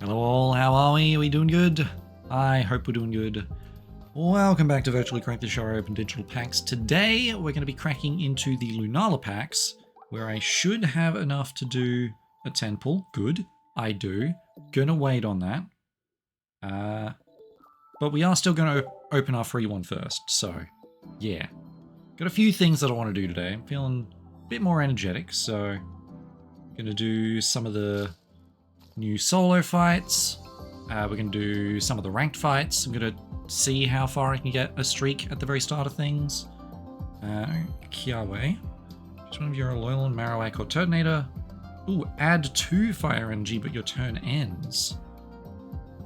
Hello all, how are we? Are we doing good? I hope we're doing good. Welcome back to Virtually Crack the Show Open Digital Packs. Today we're going to be cracking into the Lunala packs, where I should have enough to do a 10 pull. Good, I do. Gonna wait on that. But we are still going to open our free one first, so yeah. Got a few things that I want to do today. I'm feeling a bit more energetic, so gonna do some of the new solo fights. We're going to do some of the ranked fights. I'm going to see how far I can get a streak at the very start of things. Kiawe. Just one of your Alolan, Marowak, or Turtonator. Ooh, add 2 fire energy, but your turn ends.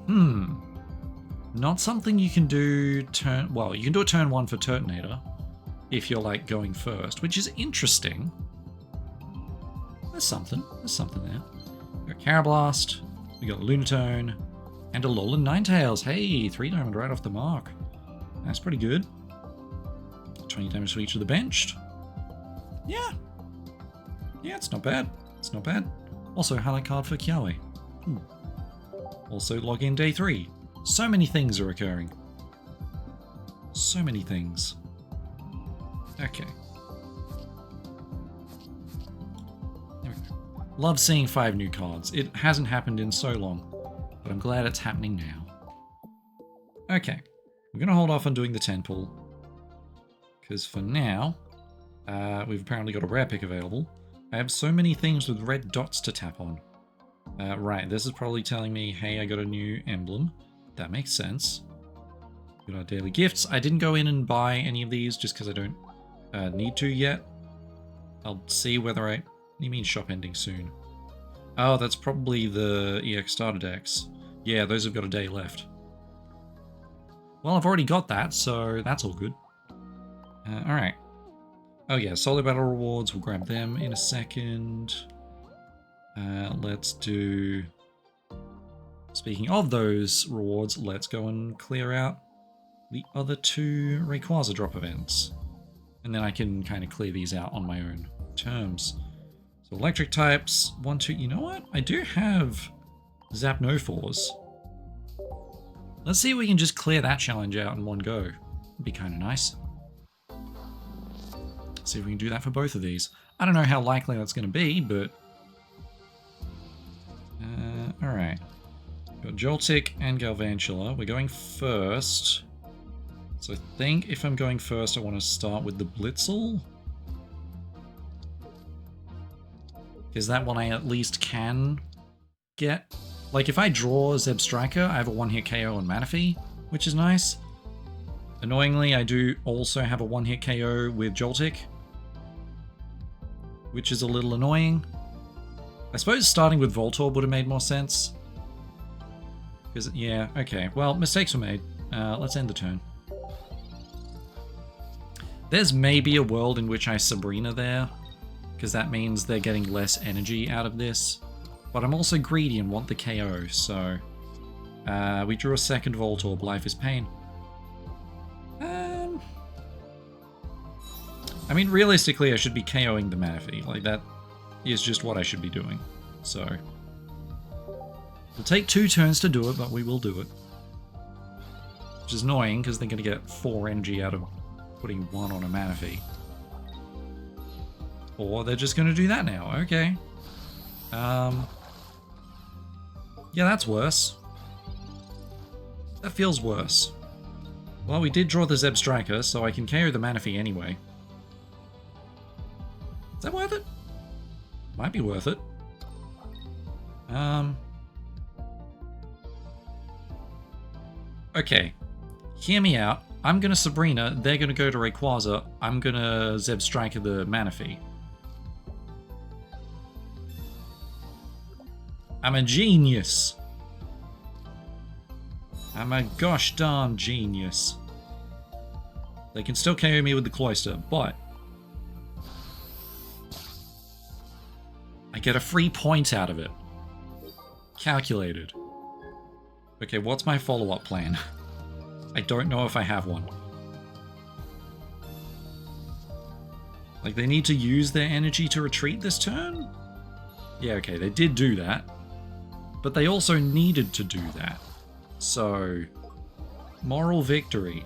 Not something you can do turn... Well, you can do a turn 1 for Turtonator, if you're, like, going first, which is interesting. There's something there. We got Carablast, we got Lunatone, and a Alolan Ninetales. Hey, 3 diamond right off the mark. That's pretty good. 20 damage to each of the benched. Yeah, it's not bad. It's not bad. Also, highlight card for Kiawe. Also, log in day 3. So many things are occurring. So many things. Okay. Love seeing 5 new cards. It hasn't happened in so long, but I'm glad it's happening now. Okay, we're going to hold off on doing the 10 pull, because for now, we've apparently got a rare pick available. I have so many things with red dots to tap on. Right, this is probably telling me, hey, I got a new emblem. That makes sense. Got our daily gifts. I didn't go in and buy any of these just because I don't need to yet. I'll see whether I... What do you mean shop ending soon? Oh, that's probably the EX starter decks. Yeah, those have got a day left. Well, I've already got that, so that's all good. Alright. Oh yeah, solo battle rewards, we'll grab them in a second. Let's do... Speaking of those rewards, let's go and clear out the other 2 Rayquaza drop events. And then I can kind of clear these out on my own terms. So electric types, 1, 2, you know what? I do have Zapnofors. Let's see if we can just clear that challenge out in one go. It'd be kind of nice. See if we can do that for both of these. I don't know how likely that's going to be, but... Alright. Got Joltik and Galvantula. We're going first. So I think if I'm going first, I want to start with the Blitzel. Is that one I at least can get? Like, if I draw Zebstrika, I have a 1-hit KO on Manaphy, which is nice. Annoyingly, I do also have a 1-hit KO with Joltik, which is a little annoying. I suppose starting with Voltorb would have made more sense. Because, yeah, okay. Well, mistakes were made. Let's end the turn. There's maybe a world in which I Sabrina there, because that means they're getting less energy out of this. But I'm also greedy and want the KO, so... we drew a second Voltorb, Life is Pain. I mean, realistically, I should be KOing the Manaphy. Like, that is just what I should be doing. So... It'll take 2 turns to do it, but we will do it. Which is annoying, because they're going to get 4 energy out of putting 1 on a Manaphy. Or they're just going to do that now. Okay. Yeah, that's worse. That feels worse. Well, we did draw the Zebstrika, so I can KO the Manaphy anyway. Is that worth it? Might be worth it. Okay. Hear me out. I'm going to Sabrina, they're going to go to Rayquaza, I'm going to Zebstrika the Manaphy. I'm a genius. I'm a gosh darn genius. They can still KO me with the Cloyster, but I get a free point out of it. Calculated. Okay, what's my follow-up plan? I don't know if I have one. Like, they need to use their energy to retreat this turn? Yeah, okay, they did do that. But they also needed to do that. So, moral victory.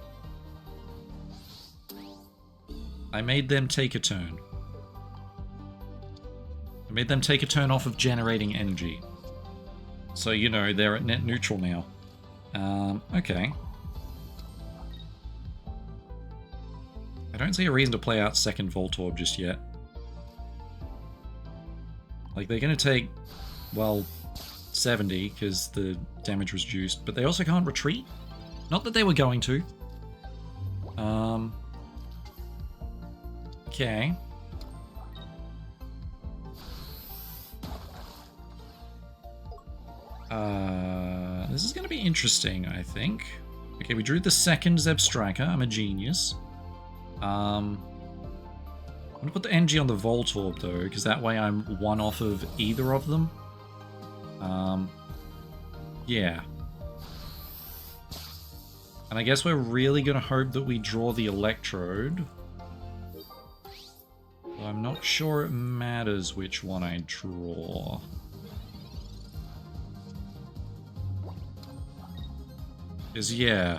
I made them take a turn. I made them take a turn off of generating energy. So, you know, they're at net neutral now. Okay. I don't see a reason to play out second Voltorb just yet. Like, they're going to take, well, 70 because the damage was reduced, but they also can't retreat. Not that they were going to. Okay. This is going to be interesting, I think. Okay, we drew the second Zebstrika. I'm a genius. I'm going to put the energy on the Voltorb, though, because that way I'm one off of either of them. Yeah. And I guess we're really going to hope that we draw the Electrode. But I'm not sure it matters which one I draw. Because, yeah,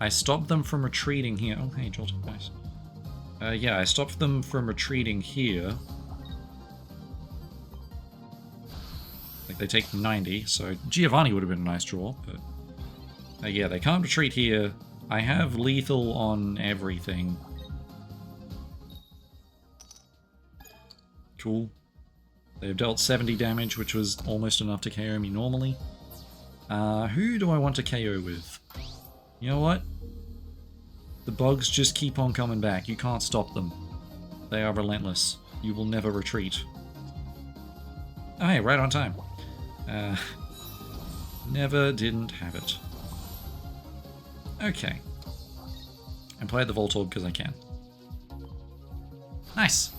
I stopped them from retreating here. Oh, hey, Jolted, nice. Yeah, I stopped them from retreating here. Like, they take 90, so Giovanni would have been a nice draw, but... yeah, they can't retreat here. I have lethal on everything. Cool. They've dealt 70 damage, which was almost enough to KO me normally. Who do I want to KO with? You know what? The bugs just keep on coming back. You can't stop them. They are relentless. You will never retreat. Oh, hey, right on time. Never didn't have it. Okay. I played the Voltorb because I can. Nice.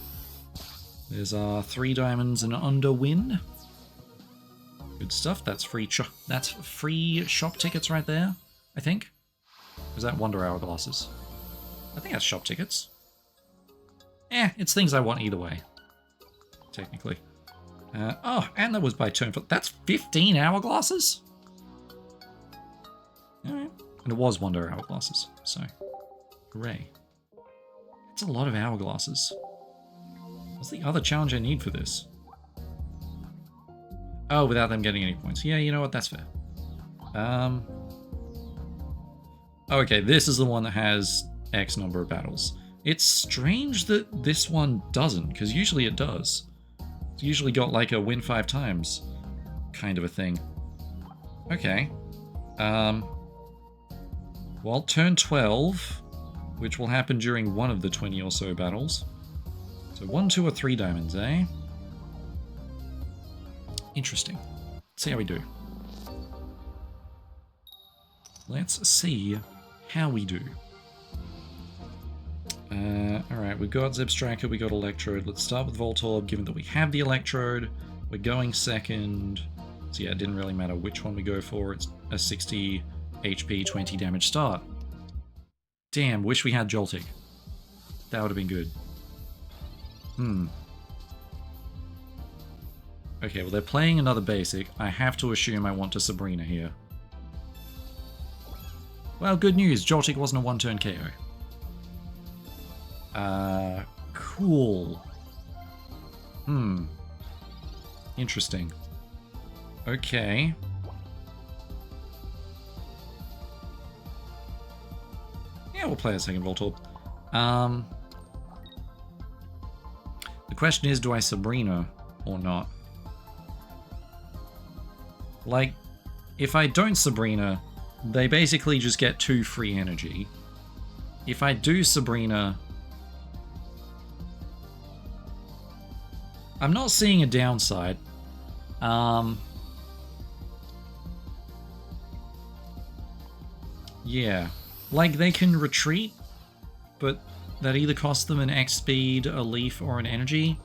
There's our 3 diamonds and under win. Good stuff. That's free shop tickets right there, I think. Or is that Wonder Hourglasses? I think that's shop tickets. It's things I want either way. Technically. Oh, and that was by turn. That's 15 Hourglasses? Alright. And it was Wonder Hourglasses, so... Hooray. That's a lot of Hourglasses. What's the other challenge I need for this? Oh, without them getting any points. Yeah, you know what? That's fair. Okay, this is the one that has X number of battles. It's strange that this one doesn't, because usually it does. It's usually got like a win 5 times kind of a thing. Okay. Well, turn 12, which will happen during one of the 20 or so battles. So 1, 2, or 3 diamonds, eh? Interesting. Let's see how we do. Let's see how we do. Alright, we've got Zebstrika, we got Electrode. Let's start with Voltorb, given that we have the Electrode. We're going second. So yeah, it didn't really matter which one we go for. It's a 60 HP, 20 damage start. Damn, wish we had Joltik. That would have been good. Okay, well they're playing another basic. I have to assume I want to Sabrina here. Well, good news. Joltik wasn't a one-turn KO. Cool. Interesting. Okay. Yeah, we'll play a second Voltorb. The question is, do I Sabrina or not? Like, if I don't Sabrina, they basically just get 2 free energy. If I do Sabrina, I'm not seeing a downside. Yeah. Like, they can retreat, but that either costs them an X speed, a leaf, or an energy.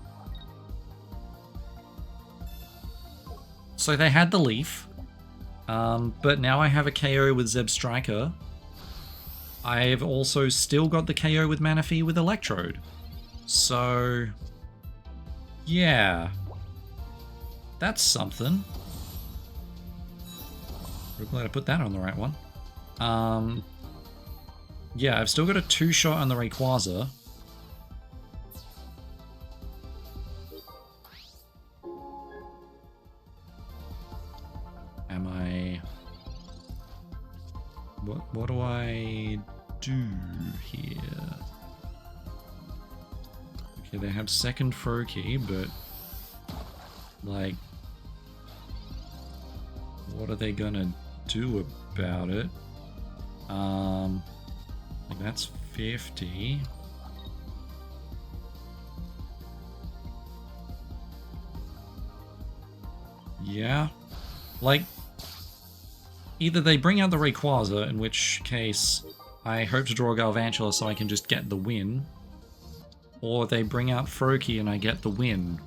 So they had the leaf, but now I have a KO with Zebstrika. I've also still got the KO with Manaphy with Electrode. So, yeah. That's something. We're glad I put that on the right one. Yeah, I've still got a 2-shot on the Rayquaza. Am I... What do I do here? Okay, they have second Froakie, but... like... what are they gonna do about it? Like that's 50. Yeah. Like, either they bring out the Rayquaza, in which case I hope to draw a Galvantula so I can just get the win, or they bring out Froakie and I get the win.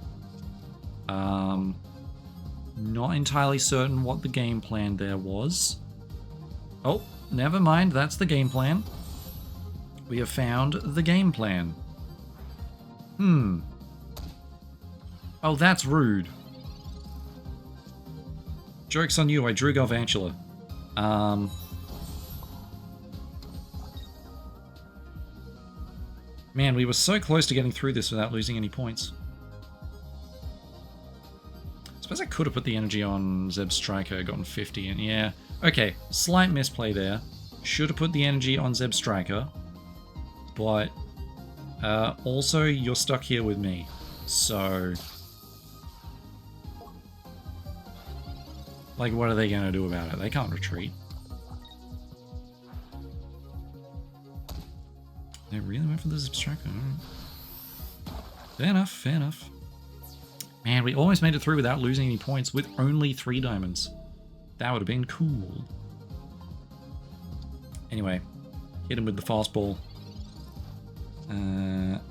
Not entirely certain what the game plan there was. Oh, never mind, that's the game plan. We have found the game plan. Oh, that's rude. Joke's on you, I drew Galvantula. Man, we were so close to getting through this without losing any points. I suppose I could have put the energy on Zeb Striker, gotten 50, and yeah. Okay, slight misplay there. Should have put the energy on Zeb Striker. But, also, you're stuck here with me. So... like, what are they going to do about it? They can't retreat. They really went for the Zeb Striker. Fair enough, fair enough. Man, we almost made it through without losing any points with only 3 diamonds. That would have been cool. Anyway, hit him with the fastball.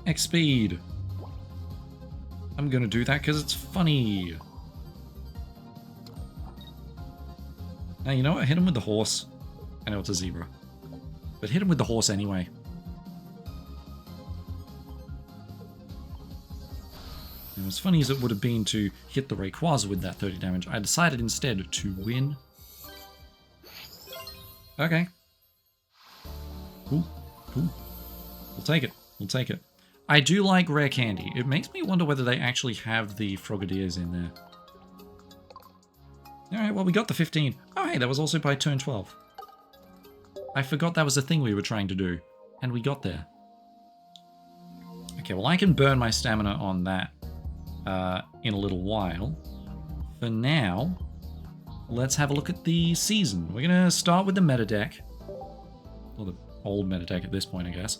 X-Speed. I'm gonna do that because it's funny. Now, you know what? Hit him with the horse. I know it's a zebra. But hit him with the horse anyway. And as funny as it would have been to hit the Rayquaza with that 30 damage, I decided instead to win. Okay. Cool. Cool. We'll take it. We'll take it. I do like rare candy. It makes me wonder whether they actually have the Frogadiers in there. Alright, well, we got the 15. Oh, hey, that was also by turn 12. I forgot that was a thing we were trying to do. And we got there. Okay, well, I can burn my stamina on that in a little while. For now, let's have a look at the season. We're going to start with the meta deck. Or the old meta deck at this point, I guess.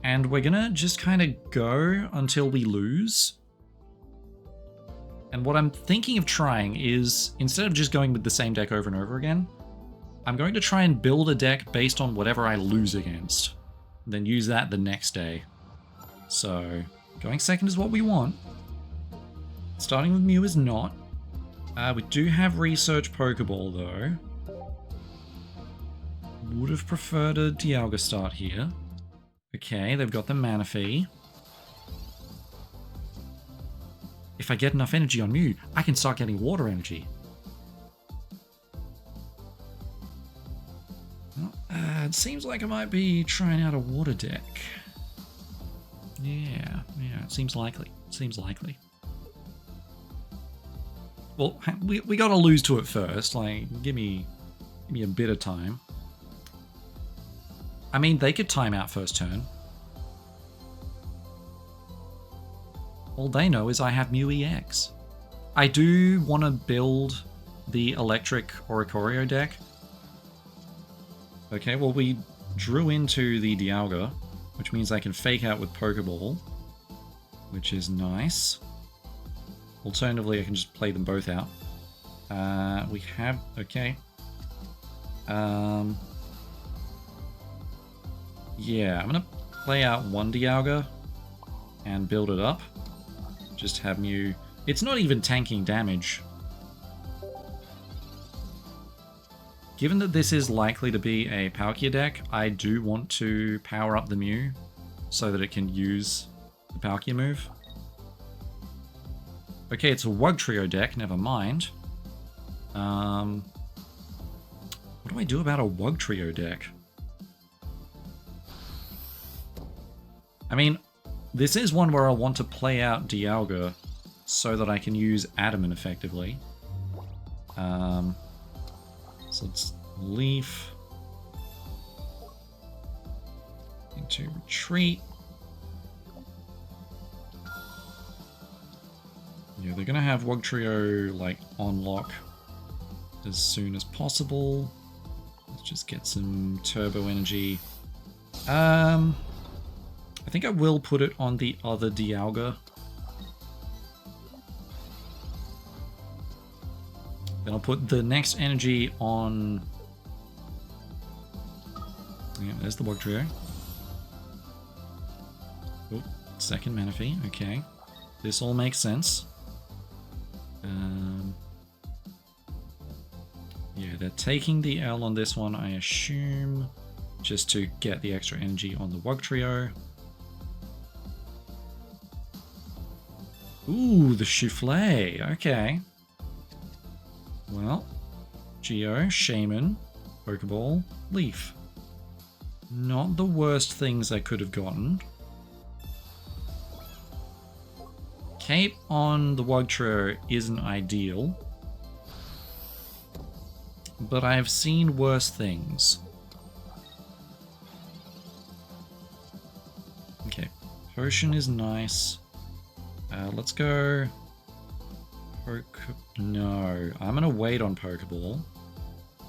And we're going to just kind of go until we lose. And what I'm thinking of trying is, instead of just going with the same deck over and over again, I'm going to try and build a deck based on whatever I lose against. Then use that the next day. So, going second is what we want. Starting with Mew is not. We do have Research Pokeball, though. Would have preferred a Dialga start here. Okay, they've got the Manaphy. If I get enough energy on Mew, I can start getting water energy. Well, it seems like I might be trying out a water deck. Yeah, it seems likely. Seems likely. Well, we gotta lose to it first. Like, give me a bit of time. I mean, they could time out first turn. All they know is I have Mew EX. I do want to build the electric Oricorio deck. Okay, well, we drew into the Dialga, which means I can fake out with Pokeball, which is nice. Alternatively, I can just play them both out. We have... okay. Yeah, I'm going to play out one Dialga and build it up. Just have Mew... it's not even tanking damage. Given that this is likely to be a Palkia deck, I do want to power up the Mew so that it can use the Palkia move. Okay, it's a Wugtrio deck, never mind. What do I do about a Wug Trio deck? I mean, this is one where I want to play out Dialga so that I can use Adamant effectively. So it's Leaf into Retreat. Yeah, they're gonna have Wug Trio like on lock as soon as possible. Let's just get some turbo energy. I think I will put it on the other Dialga. Then I'll put the next energy on... Yeah, there's the Wug Trio. Oh, second Manaphy, okay. This all makes sense. Yeah, they're taking the L on this one, I assume, just to get the extra energy on the Wug Trio. Ooh, the Souffle, okay. Well, Geo, Shaman, Pokeball, Leaf. Not the worst things I could have gotten. Cape on the Wug Trio isn't ideal, but I've seen worse things. Okay, Potion is nice. Let's go... No, I'm going to wait on Pokeball.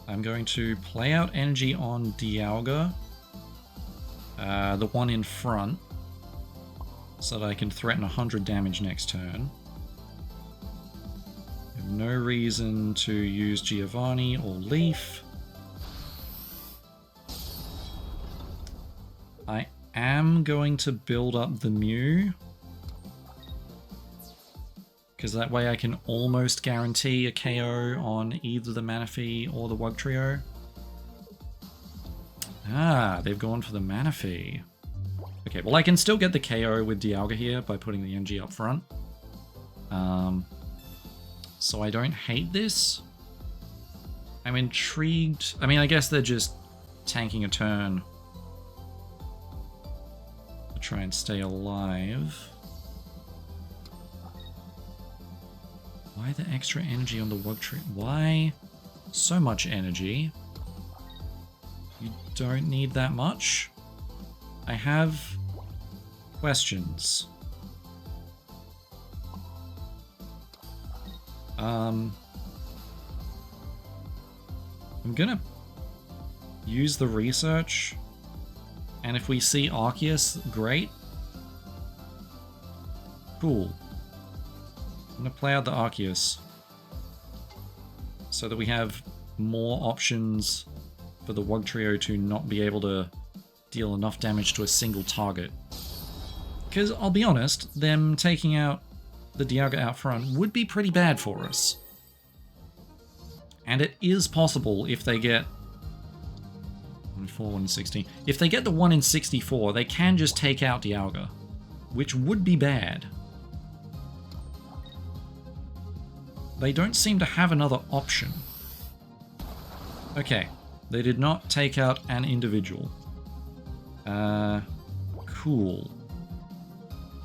I'm going to play out energy on Dialga, the one in front, so that I can threaten 100 damage next turn. I have no reason to use Giovanni or Leaf. I am going to build up the Mew, because that way I can almost guarantee a KO on either the Manaphy or the Wug Trio. Ah, they've gone for the Manaphy. Okay, well I can still get the KO with Dialga here by putting the NG up front. So I don't hate this. I'm intrigued. I mean, I guess they're just tanking a turn to try and stay alive. Why the extra energy on the Wug Trio? Why so much energy? You don't need that much. I have questions. I'm gonna use the research, and if we see Arceus, great. Cool. I'm gonna play out the Arceus so that we have more options for the Wug Trio to not be able to deal enough damage to a single target. Because I'll be honest, them taking out the Dialga out front would be pretty bad for us. And it is possible if they get 1 in 16. If they get the 1 in 64, they can just take out Dialga, which would be bad. They don't seem to have another option. Okay, they did not take out an individual. Cool.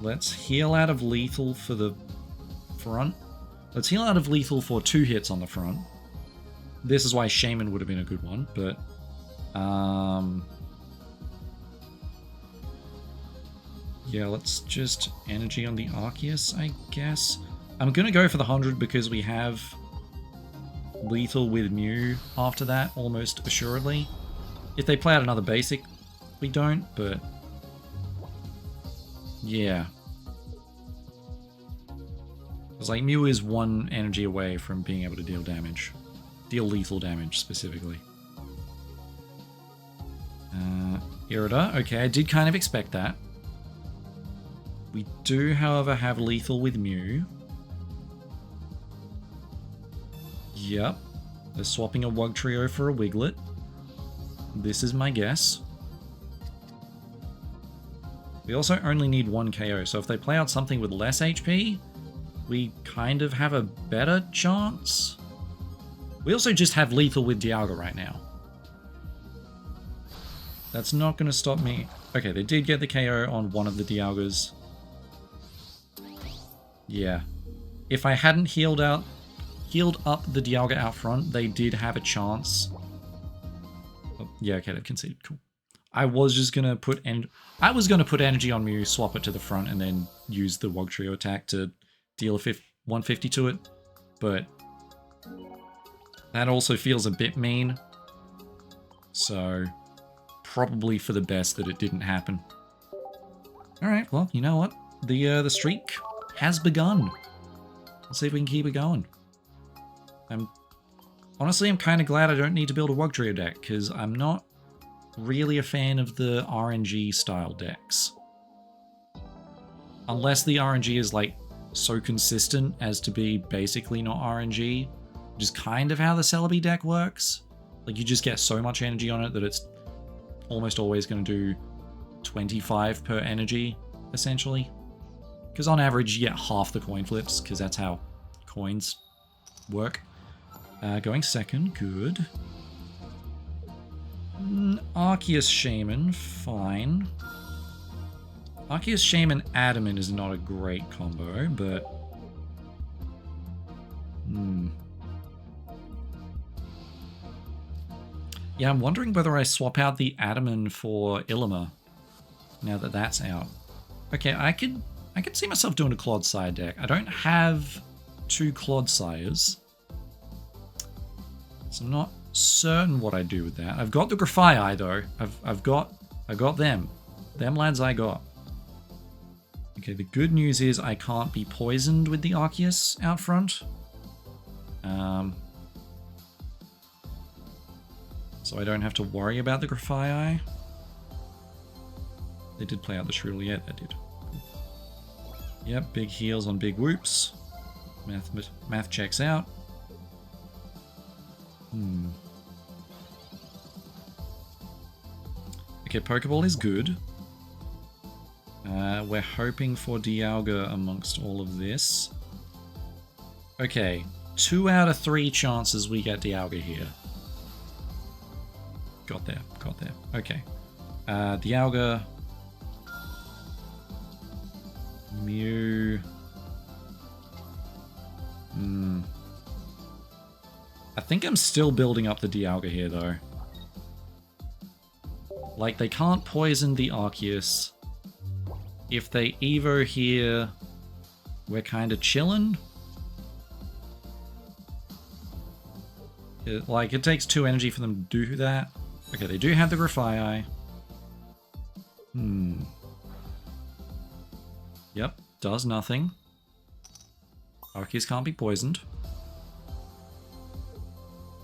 Let's heal out of lethal for the front. Let's heal out of lethal for 2 hits on the front. This is why Shaman would have been a good one, but... yeah, let's just energy on the Arceus, I guess. I'm gonna go for the 100 because we have lethal with Mew after that, almost assuredly. If they play out another basic, we don't, but... yeah. It's like Mew is 1 energy away from being able to deal damage. Deal lethal damage, specifically. Irida, okay, I did kind of expect that. We do, however, have lethal with Mew. Yep. They're swapping a Wug Trio for a Wiglet. This is my guess. We also only need 1 KO, so if they play out something with less HP, we kind of have a better chance. We also just have lethal with Dialga right now. That's not going to stop me. Okay, they did get the KO on one of the Dialgas. Yeah. If I hadn't healed up the Dialga out front, they did have a chance. Oh, yeah, okay, they've conceded. Cool. I was just going to put energy on Mew, swap it to the front, and then use the Wugtrio attack to deal a 150 to it. But that also feels a bit mean. So probably for the best that it didn't happen. Alright, well, you know what? The streak has begun. Let's see if we can keep it going. Honestly, I'm kind of glad I don't need to build a Wugtrio deck, because I'm not really a fan of the RNG style decks. Unless the RNG is like so consistent as to be basically not RNG, which is kind of how the Celebi deck works. Like, you just get so much energy on it that it's almost always going to do 25 per energy, essentially. Because on average, you get half the coin flips, because that's how coins work. Going second, good. Arceus Shaman, fine. Arceus Shaman Adamant is not a great combo, but... Yeah, I'm wondering whether I swap out the Adamant for Illimer, now that that's out. Okay, I could see myself doing a Clodsire deck. I don't have 2 Clodsires, so I'm not certain what I do with that. I've got the Grafaiai though. I've got them. Them lads I got. Okay, the good news is I can't be poisoned with the Arceus out front. So I don't have to worry about the Grafaiai. They did play out the Shrill, yeah, they did. Yep, big heals on big whoops. Math checks out. Okay, Pokeball is good. We're hoping for Dialga amongst all of this. Okay, 2 out of 3 chances we get Dialga here. Got there. Okay. Dialga. Mew. I think I'm still building up the Dialga here, though. Like, they can't poison the Arceus. If they Evo here, we're kind of chilling. Like, it takes 2 energy for them to do that. Okay, they do have the Grafaiai. Yep, does nothing. Arceus can't be poisoned.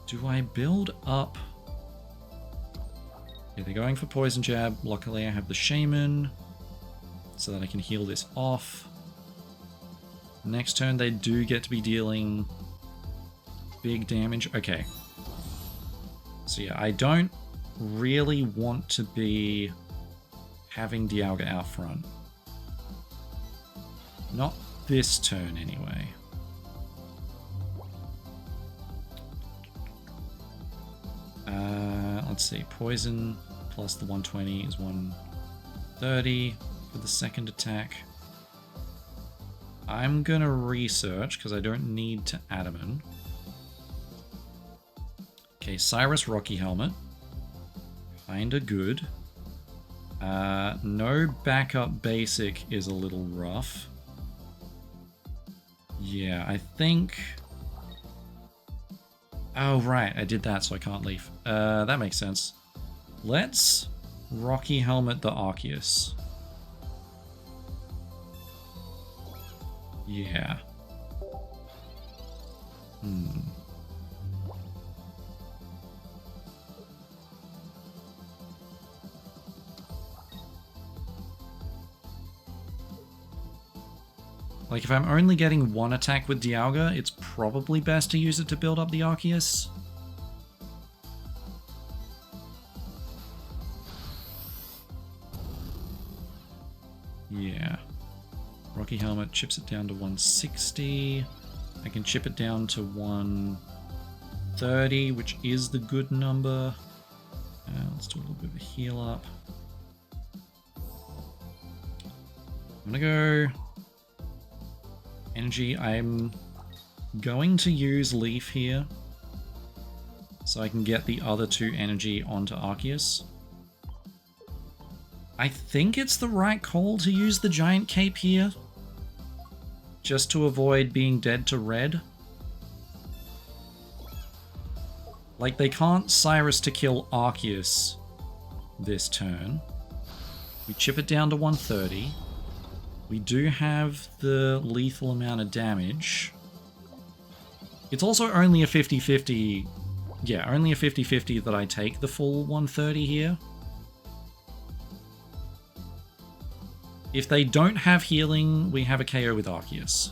Do I build up? Yeah, they're going for Poison Jab. Luckily, I have the Shaman, so that I can heal this off. Next turn, they do get to be dealing big damage. Okay. So yeah, I don't really want to be having Dialga out front. Not this turn, anyway. Let's see. Poison plus the 120 is 130 for the second attack. I'm gonna research because I don't need to Adamant. Okay, Cyrus Rocky Helmet. Kinda good. No backup basic is a little rough. Yeah, I think... Oh, right, I did that, so I can't leave. That makes sense. Let's Rocky Helmet the Arceus. Yeah. Like, if I'm only getting 1 attack with Dialga, it's probably best to use it to build up the Arceus. Yeah. Rocky Helmet chips it down to 160. I can chip it down to 130, which is the good number. Let's do a little bit of a heal up. I'm gonna go energy. I'm going to use Leaf here so I can get the other 2 energy onto Arceus. I think it's the right call to use the Giant Cape here, just to avoid being dead to red. Like, they can't Cyrus to kill Arceus this turn. We chip it down to 130. We do have the lethal amount of damage. It's also only a 50-50... Yeah, only a 50-50 that I take the full 130 here. If they don't have healing, we have a KO with Arceus.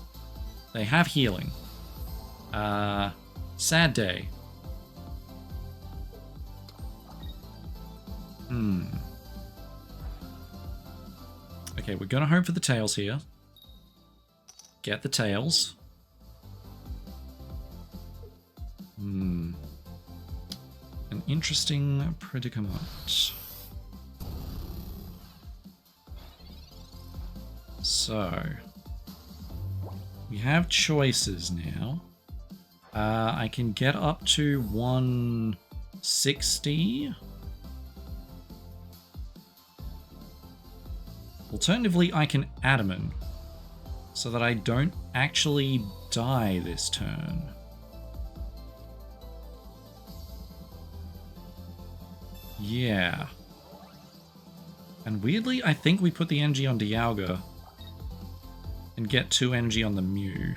They have healing. Sad day. Okay, we're gonna hope for the tails here. Get the tails. An interesting predicament. So, we have choices now. I can get up to 160. Alternatively, I can Adamant, so that I don't actually die this turn. Yeah. And weirdly, I think we put the energy on Dialga and get 2 energy on the Mew.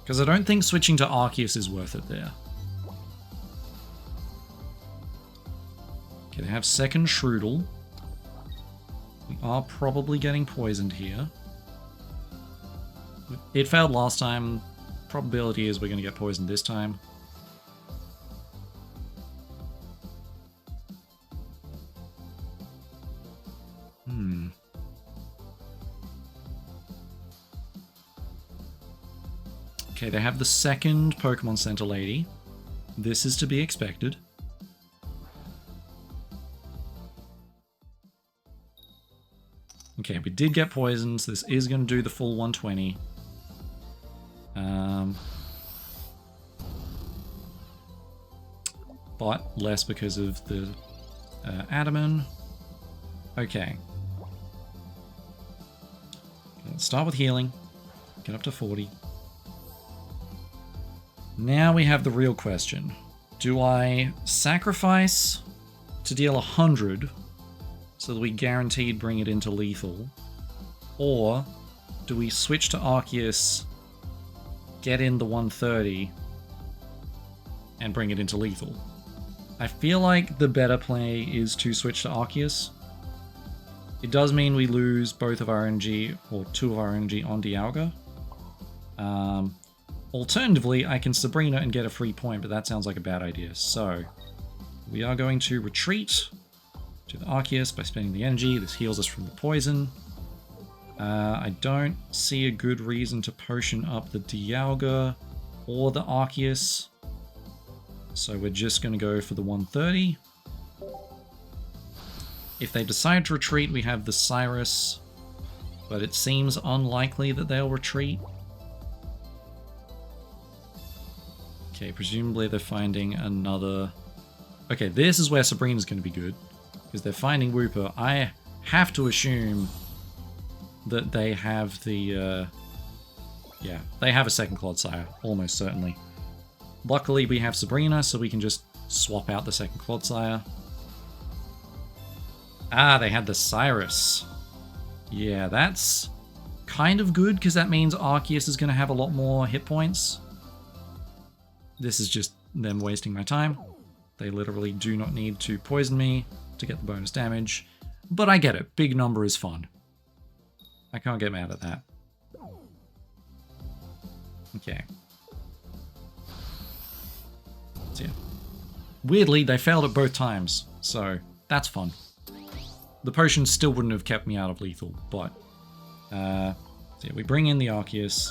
Because I don't think switching to Arceus is worth it there. Okay, they have second Shroodle. We are probably getting poisoned here. It failed last time. Probability is we're going to get poisoned this time. Okay, they have the second Pokemon Center lady. This is to be expected. Okay, we did get poisoned, so this is going to do the full 120. But less because of the Adamant. Okay. Let's start with healing. Get up to 40. Now we have the real question. Do I sacrifice to deal 100 so that we guaranteed bring it into lethal? Or do we switch to Arceus, get in the 130, and bring it into lethal? I feel like the better play is to switch to Arceus. It does mean we lose both of our energy, or 2 of our energy on Dialga. Alternatively, I can Sabrina and get a free point, but that sounds like a bad idea. So, we are going to retreat to the Arceus by spending the energy. This heals us from the poison. I don't see a good reason to potion up the Dialga or the Arceus. So we're just going to go for the 130. If they decide to retreat, we have the Cyrus, but it seems unlikely that they'll retreat. Okay, presumably they're finding another... Okay, this is where Sabrina's going to be good, because they're finding Wooper. I have to assume that they have the... yeah, they have a second Clodsire, almost certainly. Luckily, we have Sabrina, so we can just swap out the second Clodsire. Ah, they had the Cyrus. Yeah, that's kind of good, because that means Arceus is going to have a lot more hit points. This is just them wasting my time. They literally do not need to poison me to get the bonus damage. But I get it. Big number is fun. I can't get mad at that. Okay. So yeah. Weirdly, they failed at both times, so that's fun. The potion still wouldn't have kept me out of lethal, but... so yeah, we bring in the Arceus.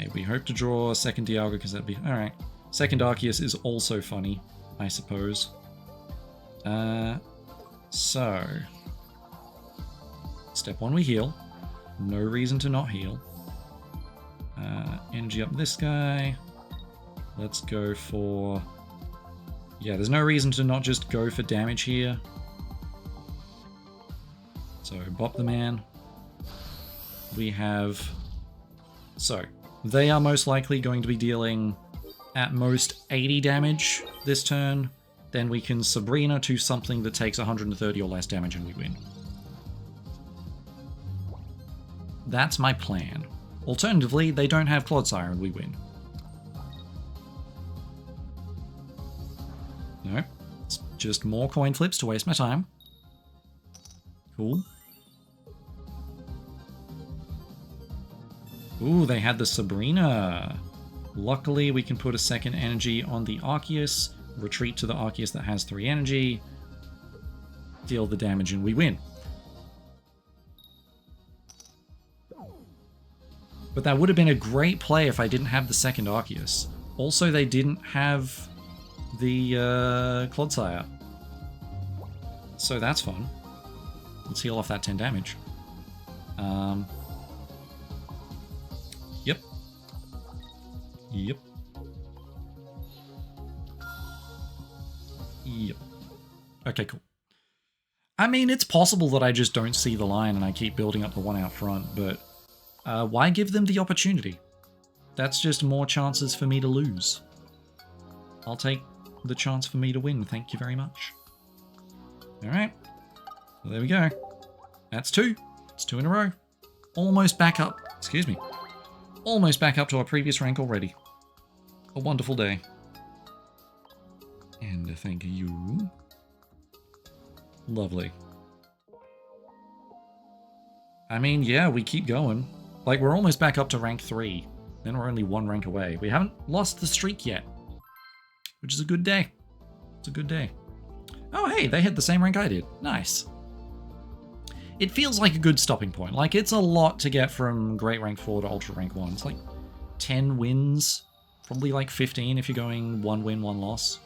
Okay, we hope to draw a second Dialga because that'd be... Alright. Second Arceus is also funny, I suppose. So... Step 1, we heal. No reason to not heal. Energy up this guy. Let's go for... Yeah, there's no reason to not just go for damage here. So, bop the man. We have... So, they are most likely going to be dealing at most 80 damage this turn. Then we can Sabrina to something that takes 130 or less damage and we win. That's my plan. Alternatively, they don't have Clodsire and we win. No, it's just more coin flips to waste my time. Cool. Ooh, they had the Sabrina. Luckily, we can put a second energy on the Arceus, retreat to the Arceus that has 3 energy, deal the damage, and we win. But that would have been a great play if I didn't have the second Arceus. Also, they didn't have the Clodsire. So that's fun. Let's heal off that 10 damage. Yep. Yep. Yep. Okay, cool. I mean, it's possible that I just don't see the line and I keep building up the one out front, but why give them the opportunity? That's just more chances for me to lose. I'll take the chance for me to win, thank you very much. Alright. Well, there we go. That's 2. It's 2 in a row. Almost back up. Excuse me. Almost back up to our previous rank already. A wonderful day. And thank you. Lovely. I mean, yeah, we keep going. Like, we're almost back up to rank 3. Then we're only 1 rank away. We haven't lost the streak yet. Which is a good day. It's a good day. Oh, hey, they hit the same rank I did. Nice. It feels like a good stopping point. Like, it's a lot to get from Great Rank 4 to Ultra Rank 1. It's like 10 wins. Probably like 15 if you're going 1 win, 1 loss.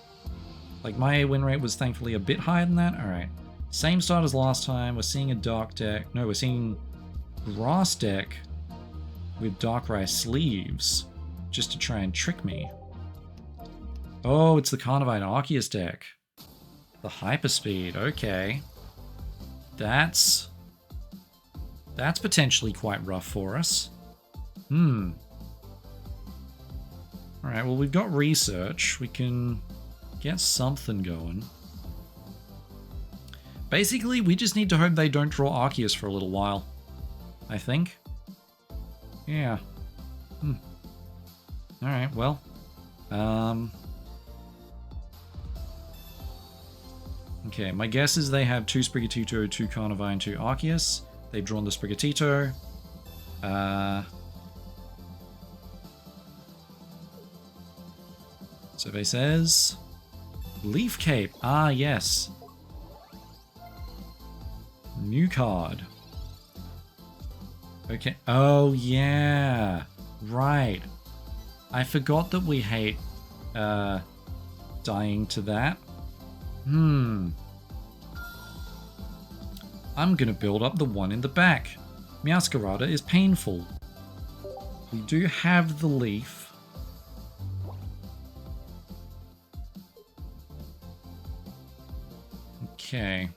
Like, my win rate was thankfully a bit higher than that. Alright. Same start as last time. We're seeing a Dark deck. No, we're seeing Grass deck with Darkrai sleeves. Just to try and trick me. Oh, it's the Carnivine Arceus deck. The Hyperspeed. Okay. That's potentially quite rough for us. Alright, well, we've got research. We can get something going. Basically, we just need to hope they don't draw Arceus for a little while. I think. Yeah. Alright, well. Okay, my guess is they have 2 Sprigatito, 2 Carnivine, 2 Arceus. They've drawn the Sprigatito. Survey says... Leaf Cape. Ah, yes. New card. Okay. Oh, yeah. Right. I forgot that we hate dying to that. I'm gonna build up the one in the back. Meowscarada is painful. We do have the leaf. Okay.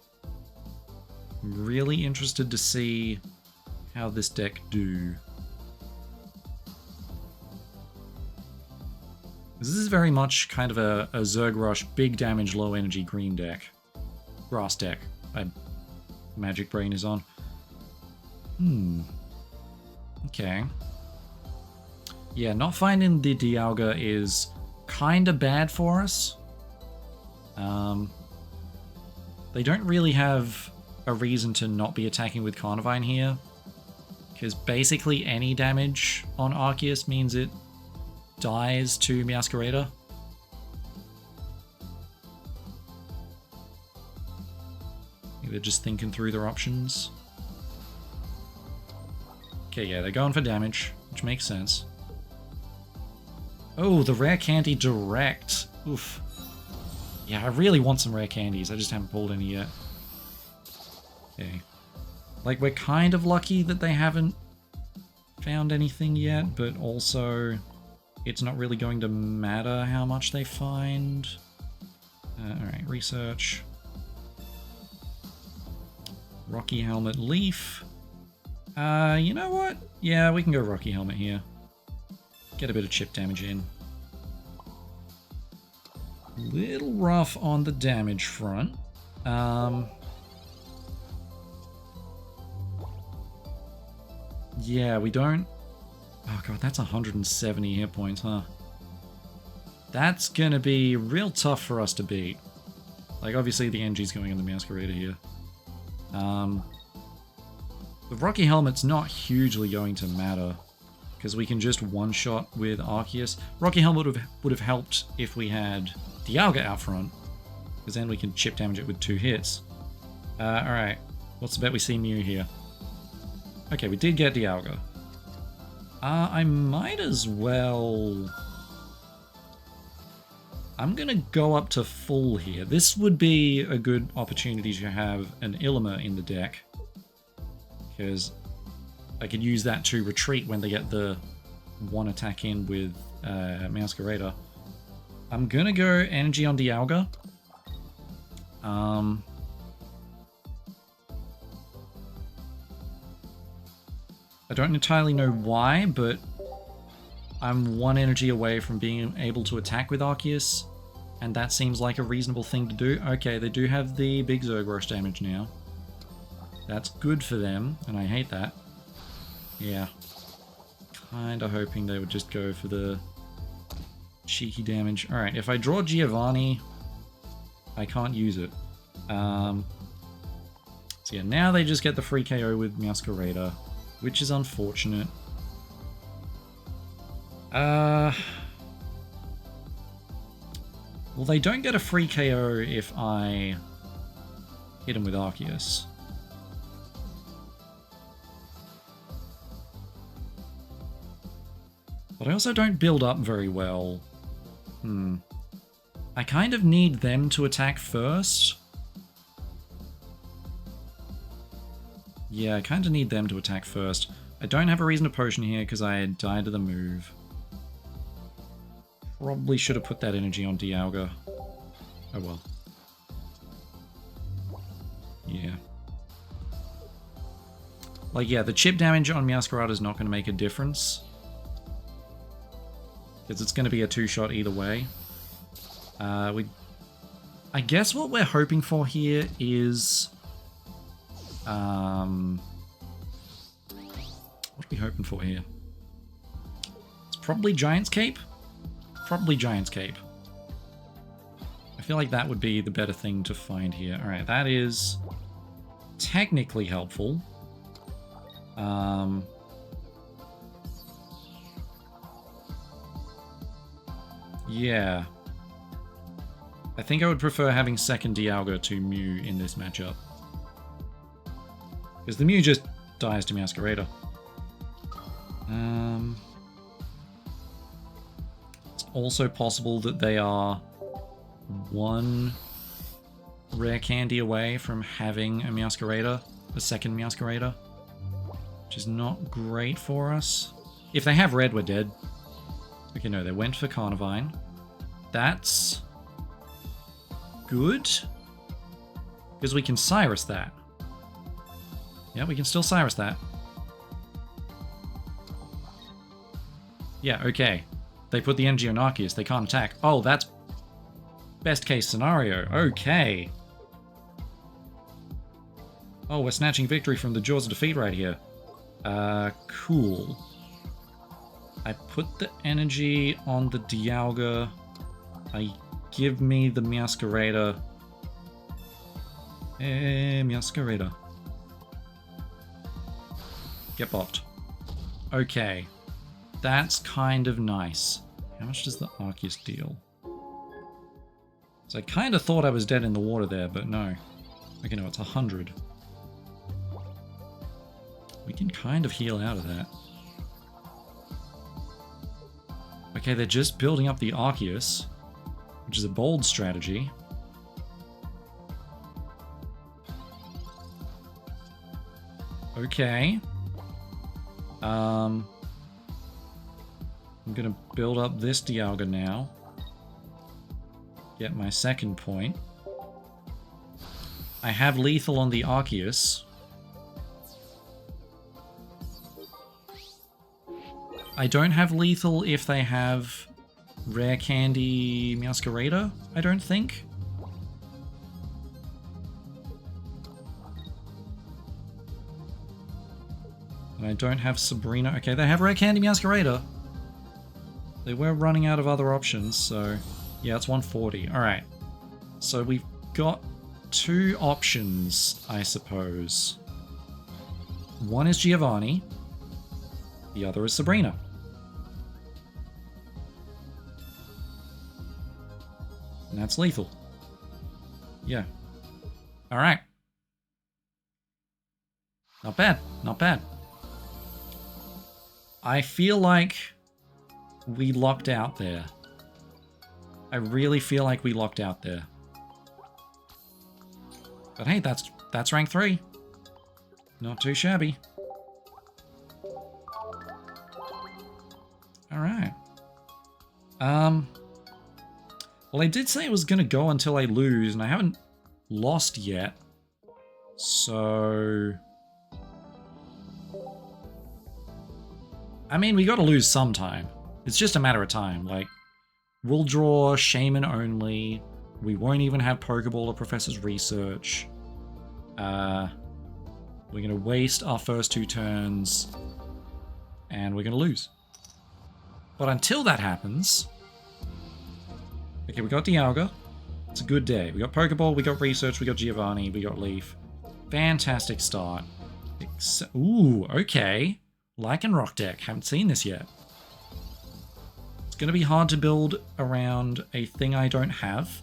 I'm really interested to see how this deck do. This is very much kind of a Zergrush, big damage, low energy green deck. Grass deck. Magic Brain is on. Okay. Yeah, not finding the Dialga is kind of bad for us. They don't really have a reason to not be attacking with Carnivine here. Because basically any damage on Arceus means it dies to Meowscarada. They're just thinking through their options. Okay, yeah, they're going for damage, which makes sense. Oh, the rare candy direct. Oof. Yeah, I really want some rare candies. I just haven't pulled any yet. Okay. Like, we're kind of lucky that they haven't found anything yet, but also it's not really going to matter how much they find. Alright, research. Rocky Helmet Leaf. You know what? Yeah, we can go Rocky Helmet here. Get a bit of chip damage in. Little rough on the damage front. Yeah, we don't... Oh god, that's 170 hit points, huh? That's gonna be real tough for us to beat. Like, obviously the NG's going on the Masquerader here. The Rocky Helmet's not hugely going to matter, because we can just one-shot with Arceus. Rocky Helmet would have helped if we had Dialga out front, because then we can chip damage it with 2 hits. Alright, what's the bet we see Mew here? Okay, we did get Dialga. I might as well... I'm gonna go up to full here. This would be a good opportunity to have an Illimer in the deck, because I could use that to retreat when they get the one attack in with Masquerader. I'm gonna go energy on Dialga. I don't entirely know why, but I'm 1 energy away from being able to attack with Arceus, and that seems like a reasonable thing to do. Okay, they do have the big Zerg damage now. That's good for them, and I hate that. Yeah. Kinda hoping they would just go for the cheeky damage. Alright, if I draw Giovanni, I can't use it. So yeah, now they just get the free KO with Masquerader, which is unfortunate. Well, they don't get a free KO if I hit him with Arceus. But I also don't build up very well. I kind of need them to attack first. Yeah, I kind of need them to attack first. I don't have a reason to potion here because I died to the move. Probably should have put that energy on Dialga. Oh well. Yeah. Like, yeah, the chip damage on Masquerade is not going to make a difference, because it's going to be a 2-shot either way. I guess what we're hoping for here is... what are we hoping for here? It's probably Giant's Cape? Probably Giant's Cape. I feel like that would be the better thing to find here. Alright, that is technically helpful. Yeah. I think I would prefer having second Dialga to Mew in this matchup, because the Mew just dies to Masquerader. It's also possible that they are 1 rare candy away from having a Masquerader, a second Masquerader, which is not great for us. If they have red, we're dead. Okay, no, they went for Carnivine. That's good, because we can Cyrus that. Yeah, we can still Cyrus that. Yeah, okay. They put the energy on Arceus, they can't attack. Oh, that's best case scenario. Okay. Oh, we're snatching victory from the jaws of defeat right here. Cool. I put the energy on the Dialga. I give me the Masquerader. Masquerader. Get bopped. Okay. That's kind of nice. How much does the Arceus deal? So I kind of thought I was dead in the water there, but no. Okay, no, it's 100. We can kind of heal out of that. Okay, they're just building up the Arceus, which is a bold strategy. Okay. I'm gonna build up this Dialga now. Get my second point. I have lethal on the Arceus. I don't have lethal if they have Rare Candy Meowscarada, I don't think. And I don't have Sabrina. Okay, they have Rare Candy Meowscarada. They were running out of other options, so... Yeah, it's 140. Alright. So we've got two options, I suppose. One is Giovanni. The other is Sabrina. And that's lethal. Yeah. Alright. Not bad. Not bad. I feel like we locked out there. I really feel like we locked out there. But hey, that's rank 3. Not too shabby. Alright. Well, I did say it was going to go until I lose, and I haven't lost yet. So... I mean, we got to lose sometime. It's just a matter of time. Like, we'll draw Shaman only. We won't even have Pokeball or Professor's Research. We're going to waste our first 2 turns. And we're going to lose. But until that happens... Okay, we got Dialga. It's a good day. We got Pokeball, we got Research, we got Giovanni, we got Leaf. Fantastic start. Ooh, okay. Lycanroc deck. Haven't seen this yet. It's going to be hard to build around a thing I don't have.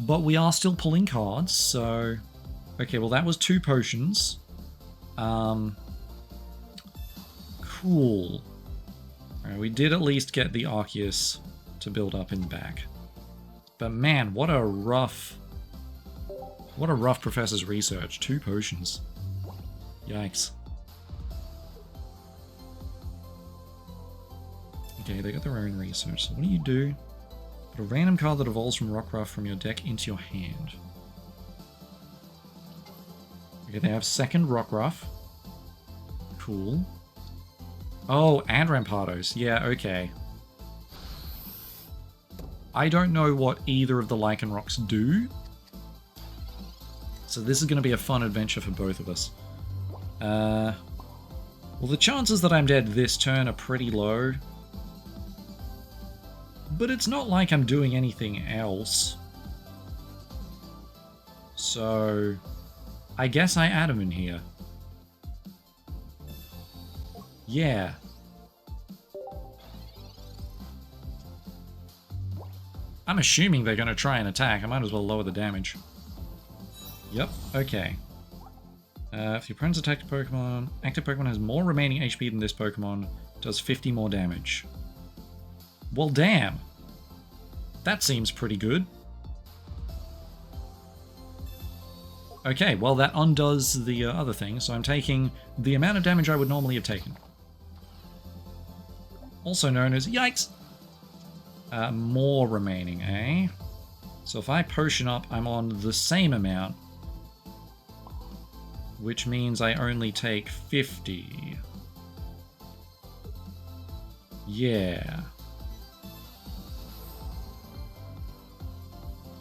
But we are still pulling cards, so... Okay, well that was 2 potions. Cool. Alright, we did at least get the Arceus to build up in the back. But man, what a rough Professor's Research. 2 potions. Yikes. Okay, they got their own research. So what do you do? Put a random card that evolves from Rockruff from your deck into your hand. Okay, they have second Rockruff. Cool. Oh, and Rampardos. Yeah, okay. I don't know what either of the Lycanrocs do. So this is going to be a fun adventure for both of us. Well, the chances that I'm dead this turn are pretty low. But it's not like I'm doing anything else. So... I guess I add him in here. Yeah. I'm assuming they're going to try and attack. I might as well lower the damage. Yep, okay. If your opponent's attacked Pokemon, active Pokemon has more remaining HP than this Pokemon, does 50 more damage. Well, damn. That seems pretty good. Okay, well that undoes the other thing, so I'm taking the amount of damage I would normally have taken. Also known as, yikes! More remaining, eh? So if I potion up, I'm on the same amount. Which means I only take 50. Yeah.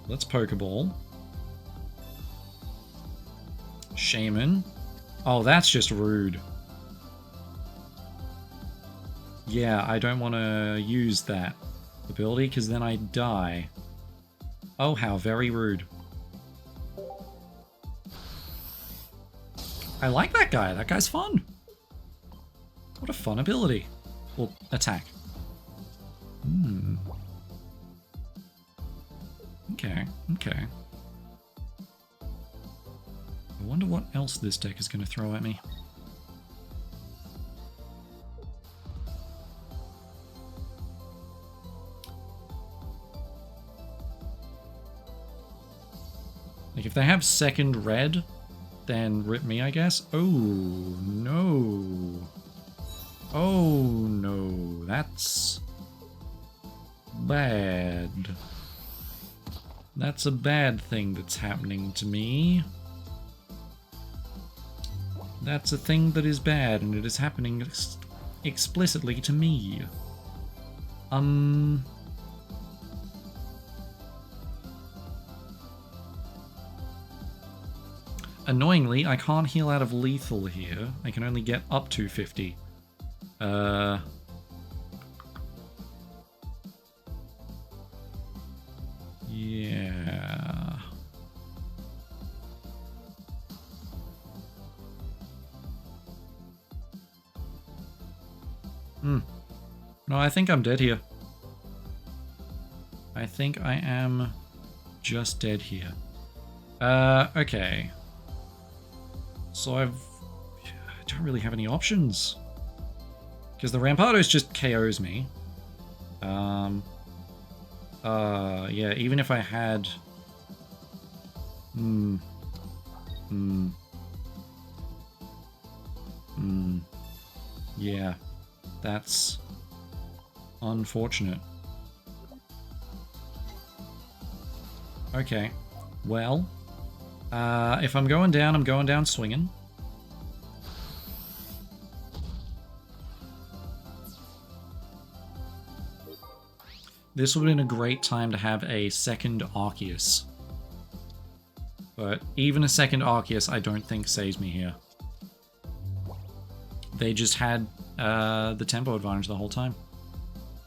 Let's Pokeball. Shaman. Oh, that's just rude. Yeah, I don't want to use that ability because then I die. Oh, how very rude. I like that guy. That guy's fun. What a fun ability. Well, attack. Hmm. Okay, okay. I wonder what else this deck is going to throw at me. If they have second red, then rip me, I guess. Oh, no. Oh, no. That's bad. That's a bad thing that's happening to me. That's a thing that is bad, and it is happening explicitly to me. Annoyingly, I can't heal out of lethal here. I can only get up to 50. Yeah. No, I think I'm dead here. I think I am just dead here. Okay. So I don't really have any options. Because the Rampardos just KOs me. Yeah, even if I had... Yeah, that's unfortunate. Okay, well, if I'm going down swinging. This would have been a great time to have a second Arceus. But even a second Arceus I don't think saves me here. They just had the tempo advantage the whole time.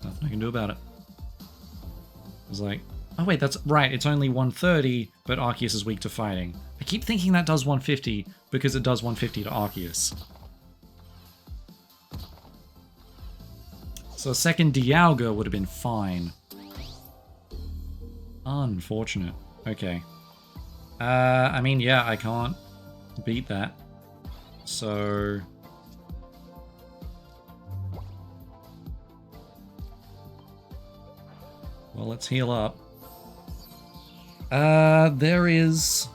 Nothing I can do about it. It was like, oh wait, that's right, it's only 130, but Arceus is weak to fighting. I keep thinking that does 150 because it does 150 to Arceus. So a second Dialga would have been fine. Unfortunate. Okay. I mean, yeah, I can't beat that. So... well, let's heal up. There is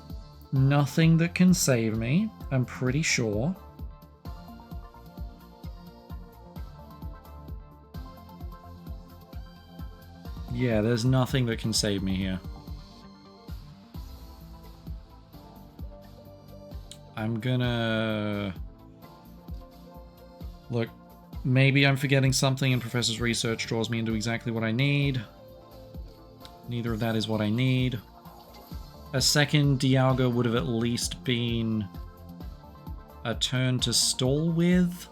nothing that can save me, I'm pretty sure. Yeah, there's nothing that can save me here. I'm gonna... look, maybe I'm forgetting something and Professor's research draws me into exactly what I need. Neither of that is what I need. A second Dialga would have at least been a turn to stall with.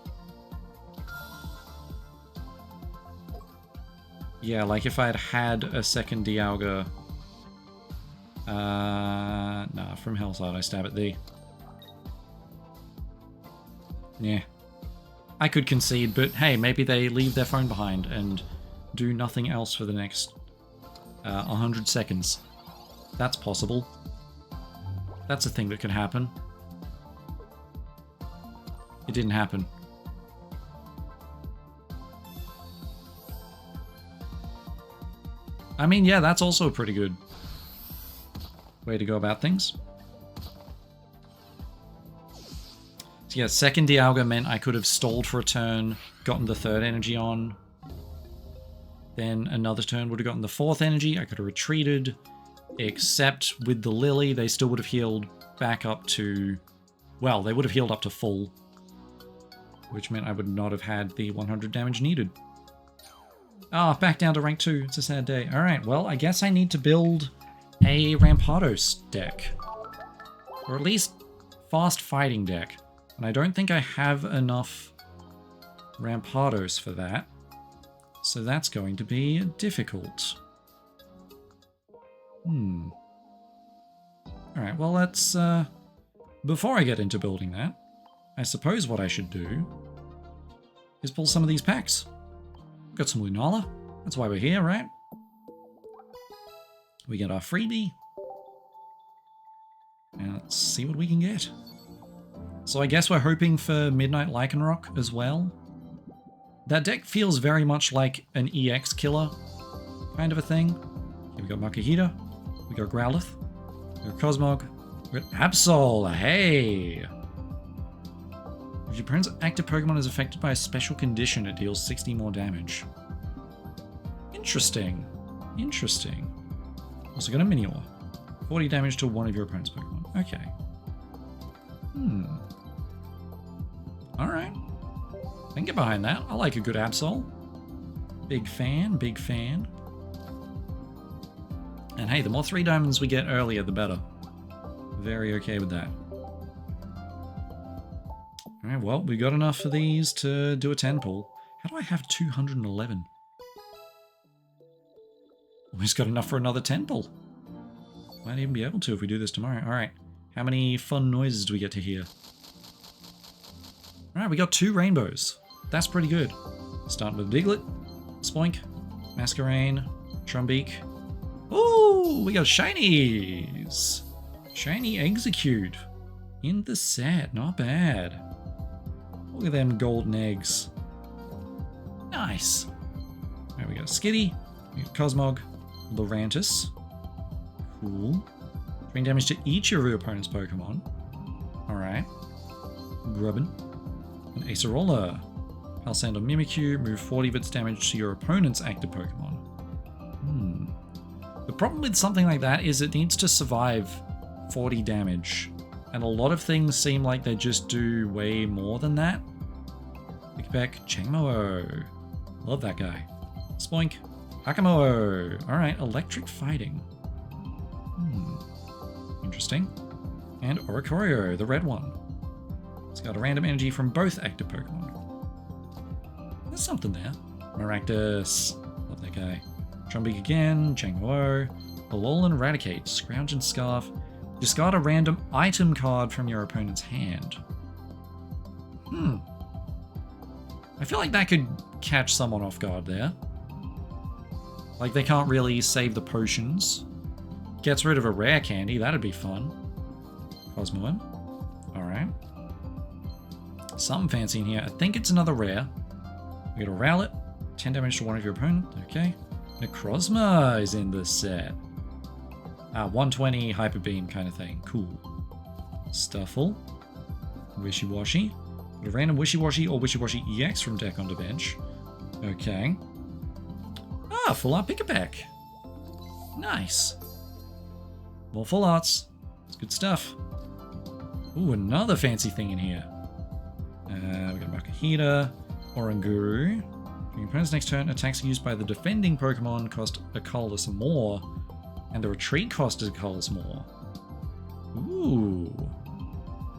Yeah, like if I had had a second Dialga... nah, from Hellside I stab at thee. Yeah. I could concede, but hey, maybe they leave their phone behind and do nothing else for the next 100 seconds. That's possible. That's a thing that could happen. It didn't happen. I mean, yeah, that's also a pretty good way to go about things. So yeah, second Dialga meant I could have stalled for a turn, gotten the third energy on. Then another turn would have gotten the fourth energy. I could have retreated, except with the Lily, they still would have healed back up to... well, they would have healed up to full, which meant I would not have had the 100 damage needed. Ah, back down to rank 2. It's a sad day. Alright, well, I guess I need to build a Rampardos deck. Or at least fast fighting deck. And I don't think I have enough Rampardos for that. So that's going to be difficult. Alright, well let's... before I get into building that, I suppose what I should do is pull some of these packs. Got some Lunala. That's why we're here, right? We get our freebie. And let's see what we can get. So I guess we're hoping for Midnight Lycanroc as well. That deck feels very much like an EX killer kind of a thing. Here we got Makuhita, we got Growlithe, we got Cosmog, We've got Absol. Hey! If your opponent's active Pokemon is affected by a special condition, it deals 60 more damage. Interesting. Interesting. Also got a Minior. 40 damage to one of your opponent's Pokemon. Okay. Alright. I can get behind that. I like a good Absol. Big fan, big fan. And hey, the more 3 diamonds we get earlier, the better. Very okay with that. Alright, well, we got enough of these to do a 10 pull. How do I have 211? Almost got enough for another 10 pull. Might even be able to if we do this tomorrow. Alright, how many fun noises do we get to hear? Alright, we got 2 rainbows. That's pretty good. Starting with Diglett, Spoink, Masquerain, Trumbeak. Ooh, we got shinies! Shiny Execute in the set, not bad. Look at them golden eggs. Nice. Alright, we got Skitty, we got Cosmog, Lurantis. Cool. Doing damage to each of your opponent's Pokemon. Alright. Grubbin. And Acerola. Palisandre Mimikyu, move 40 of its damage to your opponent's active Pokemon. The problem with something like that is it needs to survive 40 damage. And a lot of things seem like they just do way more than that. Pickback, Changmo. Love that guy. Spoink. Hakamo. Alright, Electric Fighting. Interesting. And Oricorio, the red one. It's got a random energy from both active Pokemon. There's something there. Maractus. Love that guy. Trumbeak again. Changmo. Alolan Raticate. Scrounge and Scarf. Discard a random item card from your opponent's hand. I feel like that could catch someone off guard there. Like they can't really save the potions. Gets rid of a rare candy, that'd be fun. Cosmoem. Alright. Something fancy in here. I think it's another rare. We got a Rowlet. 10 damage to one of your opponent. Okay. Necrozma is in this set. 120 Hyper Beam kind of thing. Cool. Stuffle. Wishy-Washy. Got a random Wishy-Washy or Wishy-Washy EX from deck onto bench. Okay. Full art Pick-a-Pack. Nice. More full arts. It's good stuff. Ooh, another fancy thing in here. We got Makahita, Oranguru. Your opponent's next turn, attacks used by the defending Pokemon cost a colorless more, and the retreat cost is a colorless more. Ooh.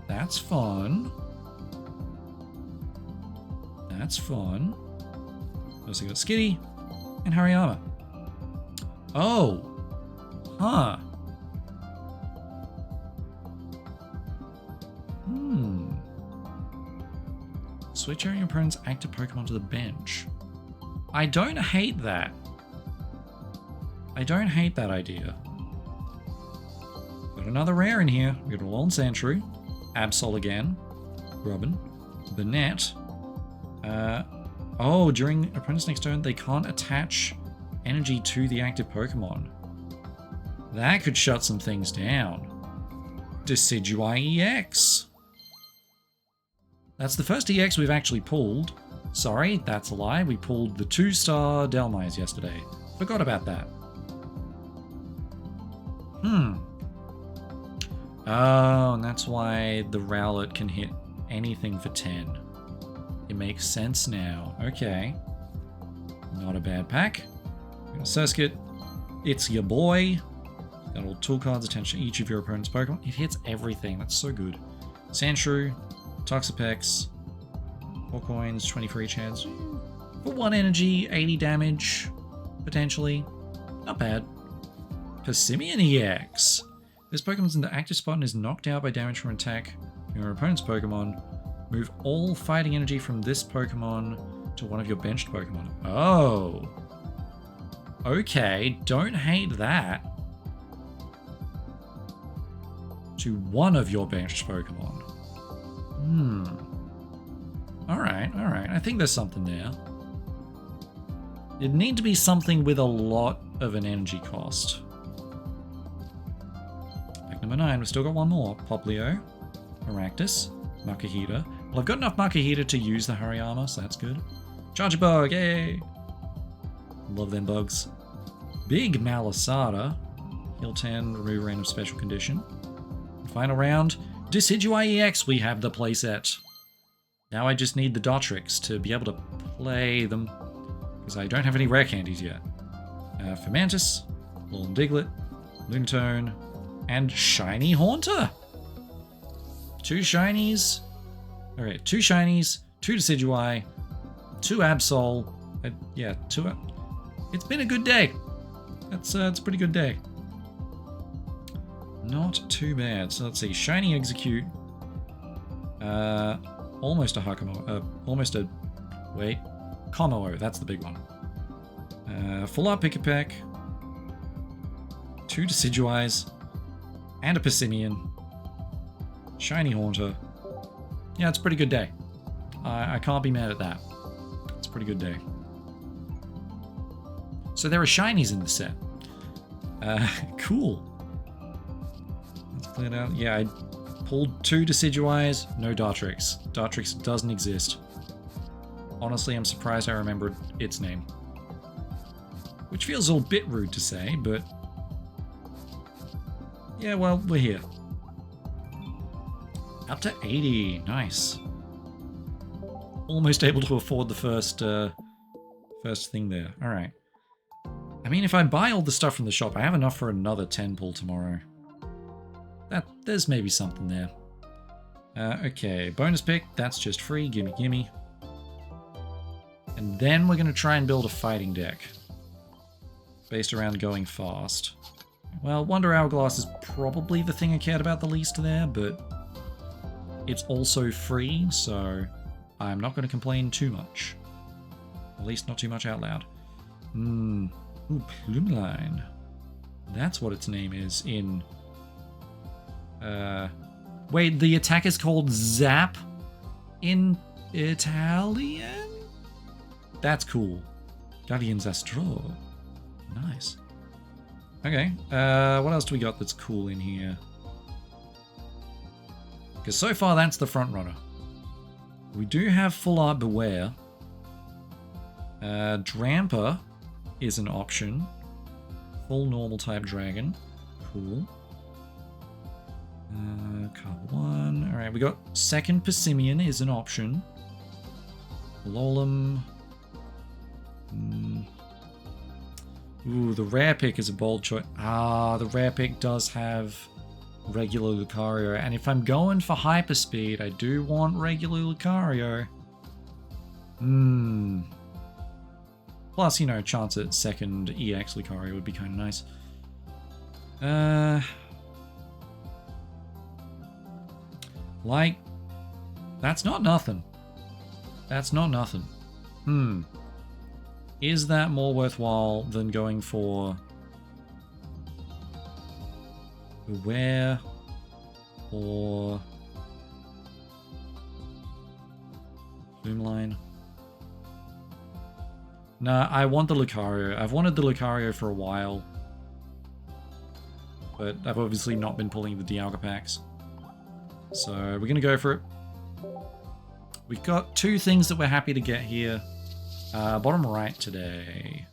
That's fun. That's fun. Also got Skitty and Hariyama. Oh. Huh. Switch out your opponent's active Pokemon to the bench. I don't hate that. I don't hate that idea. Got another rare in here. We got a Alolan Sandshrew, Absol again, Grubbin, Banette. During opponent's next turn, they can't attach energy to the active Pokemon. That could shut some things down. Decidueye EX. That's the first EX we've actually pulled. Sorry, that's a lie. We pulled the 2-star Delmise yesterday. Forgot about that. Oh, and that's why the Rowlet can hit anything for 10. It makes sense now. Okay. Not a bad pack. We got a Surskit. It's your boy. Got all tool cards attached to each of your opponent's Pokemon. It hits everything. That's so good. Sandshrew. Toxapex, 4 coins, 20 for each hands. For 1 energy, 80 damage, potentially. Not bad. Persimmon EX. This Pokemon's in the active spot and is knocked out by damage from attack from your opponent's Pokemon. Move all fighting energy from this Pokemon to one of your benched Pokemon. Oh. Okay, don't hate that. To one of your benched Pokemon. Alright. I think there's something there. It'd need to be something with a lot of an energy cost. Pack Number 9, we've still got one more. Poplio, Aractus, Makahita. Well, I've got enough Makahita to use the Hariyama, so that's good. Charge Bug, yay! Love them bugs. Big Malasada. Heal 10, remove random special condition. Final round. Decidueye EX, we have the playset. Now I just need the Dotrix to be able to play them, because I don't have any rare candies yet. Fermantis, Lord Diglett, Lunatone, and Shiny Haunter. 2 shinies. Alright, 2 shinies, 2 Decidueye, 2 Absol. Yeah, 2. It's been a good day. It's a pretty good day. Not too bad. So let's see. Shiny Execute. Almost a Hakamo. Almost a... Wait. Komo, that's the big one. Full Art Pick-a-Peck. 2 Decidueyes. And a Passimian. Shiny Haunter. Yeah, it's a pretty good day. I can't be mad at that. It's a pretty good day. So there are shinies in the set. Cool. Let's clear it out. Yeah, I pulled 2 Decidueyes, no Dartrix. Dartrix doesn't exist. Honestly, I'm surprised I remembered its name. Which feels a bit rude to say, but... yeah, well, we're here. Up to 80. Nice. Almost able to afford the first thing there. Alright. I mean, if I buy all the stuff from the shop, I have enough for another 10 pull tomorrow. There's maybe something there. Okay, bonus pick. That's just free. Gimme, gimme. And then we're going to try and build a fighting deck. Based around going fast. Well, Wonder Hourglass is probably the thing I cared about the least there, but... it's also free, so I'm not going to complain too much. At least not too much out loud. Ooh, Plumeline. That's what its name is in... wait, the attack is called Zap in Italian? That's cool. Guardians Astro. Nice. Okay, what else do we got that's cool in here? Because so far that's the front runner. We do have Full Art Beware. Dramper is an option. Full normal type dragon. Cool. Card 1. Alright, we got second Passimian is an option. Lolem. Ooh, the rare pick is a bold choice. Ah, the rare pick does have regular Lucario, and if I'm going for hyperspeed, I do want regular Lucario. Plus, you know, chance at second EX Lucario would be kind of nice. Like, that's not nothing. That's not nothing. Is that more worthwhile than going for Beware or Plumeline? Nah, I want the Lucario. I've wanted the Lucario for a while, but I've obviously not been pulling the Dialga packs. So we're going to go for it. We've got 2 things that we're happy to get here. Bottom right today.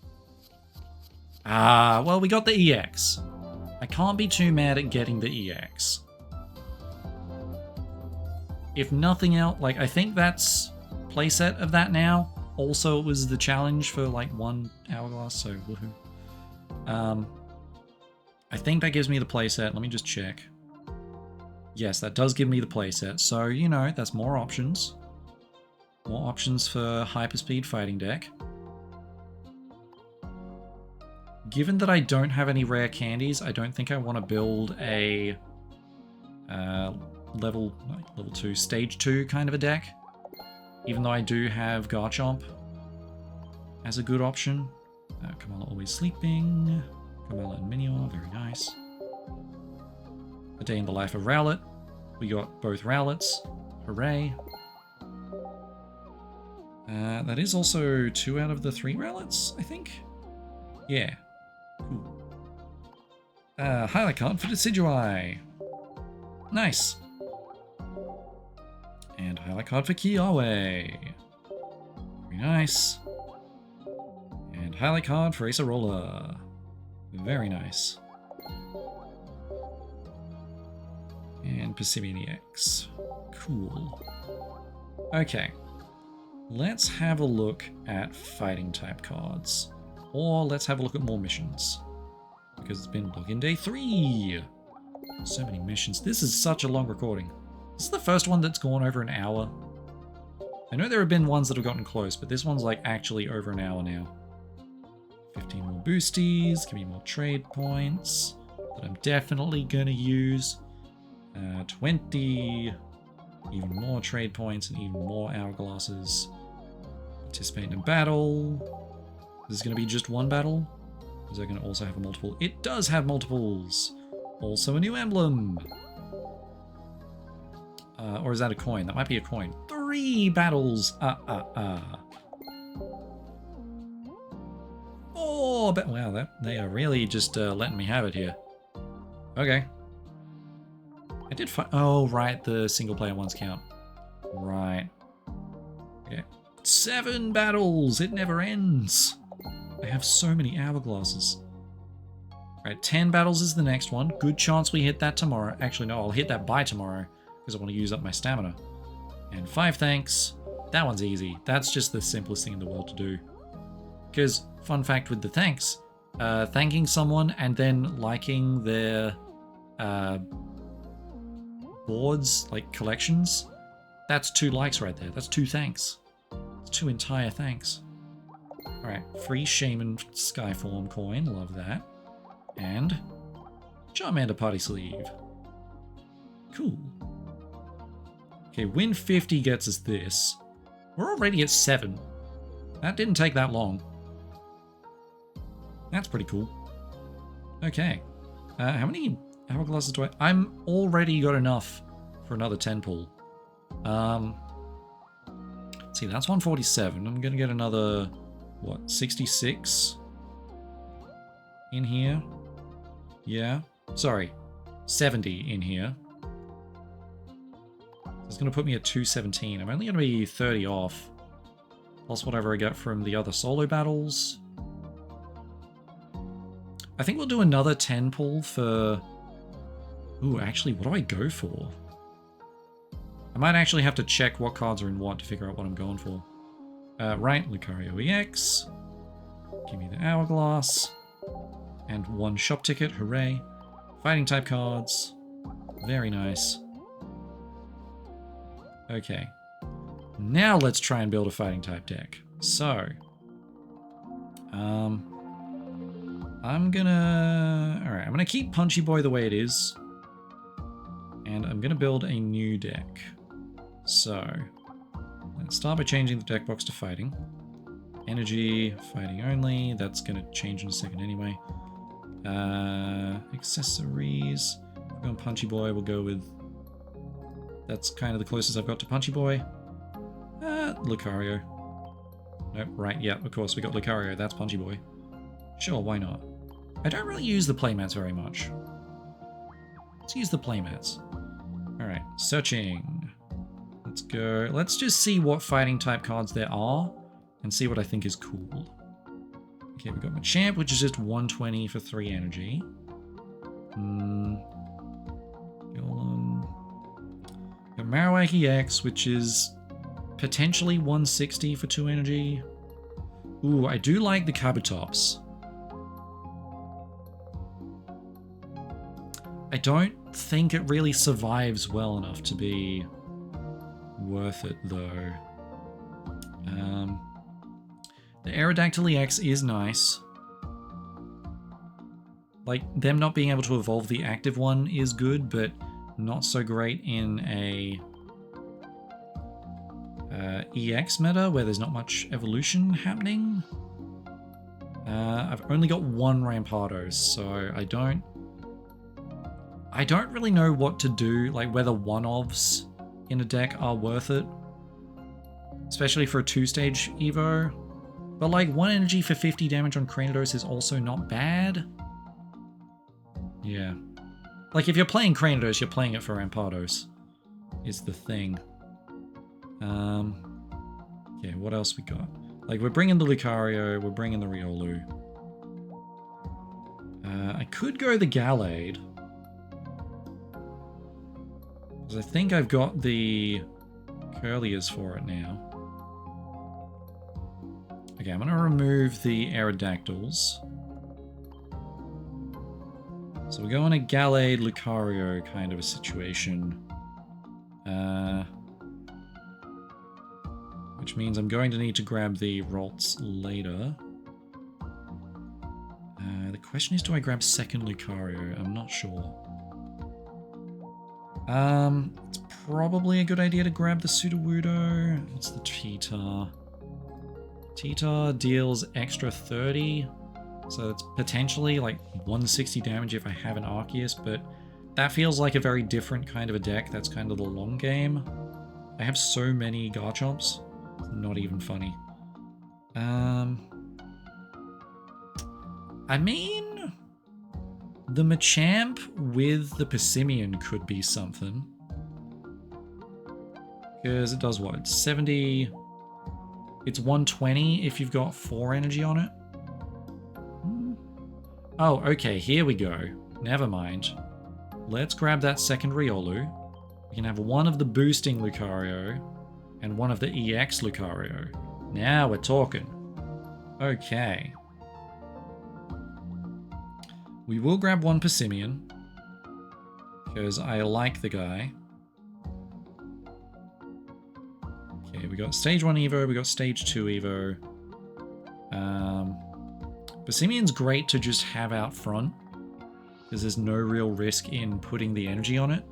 Well, we got the EX. I can't be too mad at getting the EX. If nothing else, like, I think that's playset of that now. Also, it was the challenge for, like, 1 Hourglass, so woohoo. I think that gives me the playset. Let me just check. Yes, that does give me the playset. So, you know, that's more options. More options for hyperspeed fighting deck. Given that I don't have any rare candies, I don't think I want to build a level 2, stage 2 kind of a deck. Even though I do have Garchomp as a good option. Kamala always sleeping. Kamala and Minior, very nice. A Day in the Life of Rowlet. We got both Rowlets. Hooray. That is also 2 out of the 3 Rowlets, I think. Yeah. Cool. Highlight card for Decidueye. Nice. And highlight card for Kiawe. Very nice. And highlight card for Acerola. Very nice. And Passimian EX. Cool. Okay. Let's have a look at fighting type cards. Or let's have a look at more missions. Because it's been login day 3. So many missions. This is such a long recording. This is the first one that's gone over an hour. I know there have been ones that have gotten close, but this one's like actually over an hour now. 15 more boosties, give me more trade points that I'm definitely gonna use. 20, even more trade points and even more hourglasses. Participate in a battle. This is gonna be just one battle? Is it gonna also have a multiple? It does have multiples. Also a new emblem. Or is that a coin? That might be a coin. 3 battles. 4. Wow, they are really just letting me have it here. Okay. I did find. Oh, right. The single player ones count. Right. Okay. 7 battles. It never ends. I have so many hourglasses. Right. 10 battles is the next one. Good chance we hit that tomorrow. Actually, no. I'll hit that by tomorrow. Because I want to use up my stamina. And 5 thanks. That one's easy. That's just the simplest thing in the world to do. Because, fun fact with the thanks, thanking someone and then liking their boards, like collections, that's 2 likes right there. That's 2 thanks. It's 2 entire thanks. Alright, free Shaman Skyform coin. Love that. And Charmander Party Sleeve. Cool. Okay, win 50 gets us this. We're already at 7. That didn't take that long. That's pretty cool. Okay. How many hourglasses do I... I'm already got enough for another 10 pull. Let's see, that's 147. I'm going to get another, what, 66 in here? Yeah. Sorry, 70 in here. It's going to put me at 217. I'm only going to be 30 off. Plus whatever I get from the other solo battles. I think we'll do another 10 pull for... Ooh, actually, what do I go for? I might actually have to check what cards are in what to figure out what I'm going for. Right, Lucario EX. Give me the Hourglass. And 1 shop ticket, hooray. Fighting type cards. Very nice. Okay. Now let's try and build a fighting type deck. So, I'm gonna keep Punchy Boy the way it is. And I'm gonna build a new deck. So, let's start by changing the deck box to fighting. Energy, fighting only. That's gonna change in a second anyway. Accessories. We're going Punchy Boy, we'll go with... That's kind of the closest I've got to Punchy Boy. Lucario. Nope, right, yeah, of course, we got Lucario, that's Punchy Boy. Sure, why not? I don't really use the playmats very much. Let's use the playmats. Alright, searching. Let's go. Let's just see what fighting type cards there are, and see what I think is cool. Okay, we've got Machamp, which is just 120 for 3 energy. Golem. Got Marowak EX, which is potentially 160 for 2 energy. Ooh, I do like the Kabutops. I don't think it really survives well enough to be worth it, though. The Aerodactyl EX is nice. Like, them not being able to evolve the active one is good, but not so great in a EX meta where there's not much evolution happening. I've only got 1 Rampardos, so I don't really know what to do, like whether one-ofs in a deck are worth it. Especially for a 2-stage Evo. But like 1 energy for 50 damage on Cranidos is also not bad. Yeah. Like, if you're playing Cranidos, you're playing it for Rampados, is the thing. Yeah, what else we got? Like, we're bringing the Lucario, we're bringing the Riolu. I could go the Gallade. Because I think I've got the Curliers for it now. Okay, I'm going to remove the Aerodactyls. So we're going a Gallade, Lucario kind of a situation. Which means I'm going to need to grab the Rolts later. The question is, do I grab second Lucario? I'm not sure. It's probably a good idea to grab the Sudowoodo. What's the Cheetah? Cheetah deals extra 30. So it's potentially like 160 damage if I have an Arceus, but that feels like a very different kind of a deck. That's kind of the long game. I have so many Garchomps. It's not even funny. I mean, the Machamp with the Passimian could be something. Because it does what? 70... It's 120 if you've got 4 energy on it. Oh, okay, here we go. Never mind. Let's grab that second Riolu. We can have one of the boosting Lucario and one of the EX Lucario. Now we're talking. Okay. We will grab one Passimian, because I like the guy. Okay, we got stage 1 Evo, we got stage 2 Evo. Passimian's great to just have out front, because there's no real risk in putting the energy on it.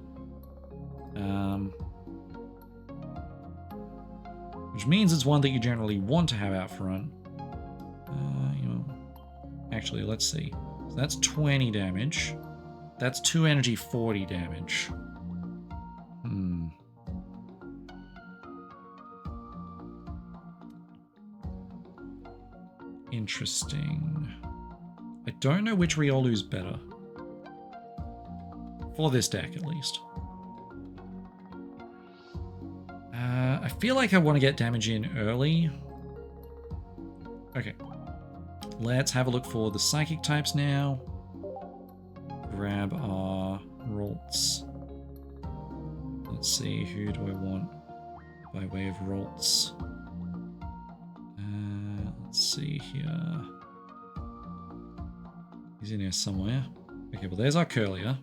Which means it's one that you generally want to have out front. Actually, let's see. So that's 20 damage. That's 2 energy, 40 damage. Interesting. I don't know which Riolu's better. For this deck, at least. I feel like I want to get damage in early. Okay. Let's have a look for the Psychic types now. Grab our Rolts. Let's see, who do I want by way of Rolts? Let's see here. He's in here somewhere. Okay, well there's our Curlier.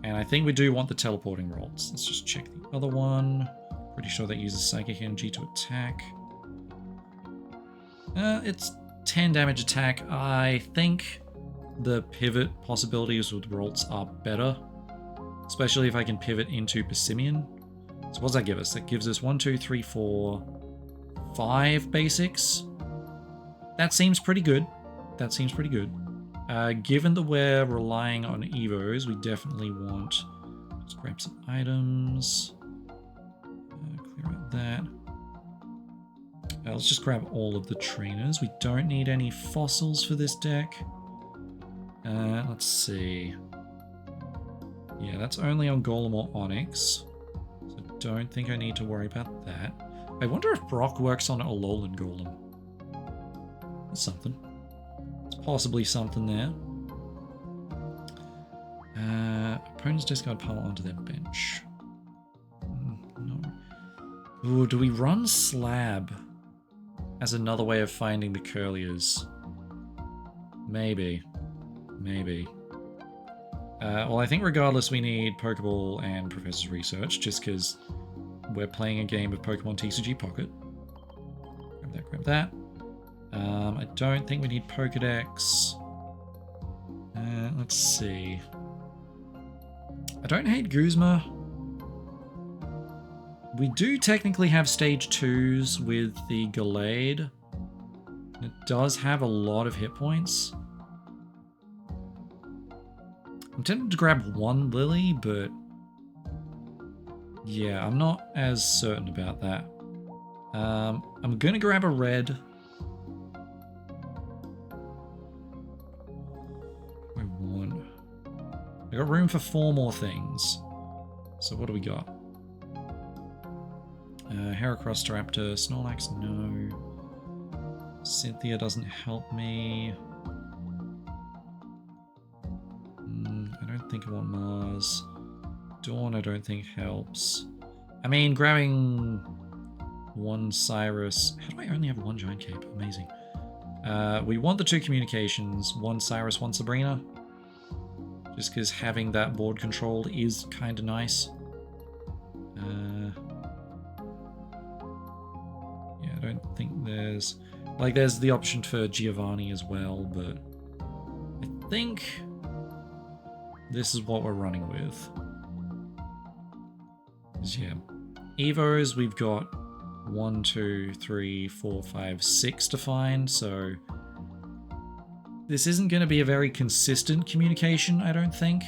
And I think we do want the teleporting Rolts. Let's just check the other one. Pretty sure that uses Psychic Energy to attack. It's 10 damage attack. I think the pivot possibilities with Rolts are better. Especially if I can pivot into Passimian. So what does that give us? That gives us 1, 2, 3, 4, 5 basics. That seems pretty good. That seems pretty good. Given that we're relying on Evos, we definitely want... Let's grab some items. Clear out that. Let's just grab all of the trainers. We don't need any fossils for this deck. Let's see. Yeah, that's only on Golem or Onyx. So I don't think I need to worry about that. I wonder if Brock works on Alolan Golem. That's something. It's possibly something there. Opponents discard pile onto their bench. No. Ooh, do we run Slab as another way of finding the Curliers? Maybe. Maybe. Well, I think regardless we need Pokeball and Professor's Research, just because we're playing a game of Pokemon TCG Pocket. Grab that, grab that. I don't think we need Pokedex. Let's see. I don't hate Guzma. We do technically have stage 2s with the Gallade. It does have a lot of hit points. I'm tempted to grab one Lily, but yeah, I'm not as certain about that. I'm gonna grab a red. I We got room for 4 more things. So what do we got? Heracrossraptor, Snorlax, no. Cynthia doesn't help me. I don't think I want Mars. Dawn I don't think helps. I mean, grabbing one Cyrus... How do I only have one Giant Cape? Amazing. We want the 2 communications. One Cyrus, one Sabrina. Just because having that board control is kind of nice. Yeah, I don't think there's... Like, there's the option for Giovanni as well, but... I think... this is what we're running with. Yeah. Evos, we've got 1, 2, 3, 4, 5, 6 to find, so... This isn't going to be a very consistent communication, I don't think.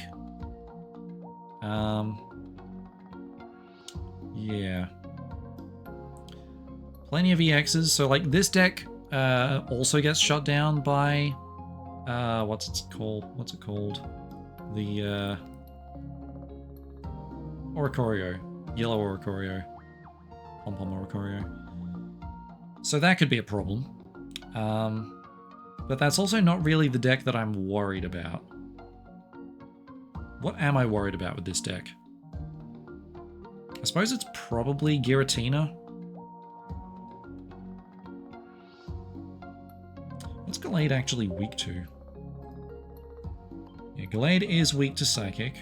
Yeah. Plenty of EXs, so like this deck also gets shut down by... what's it called? The Oricorio. Yellow Oricorio. Pom-Pom Oricorio. So that could be a problem. But that's also not really the deck that I'm worried about. What am I worried about with this deck? I suppose it's probably Giratina. What's Gallade actually weak to? Yeah, Gallade is weak to Psychic.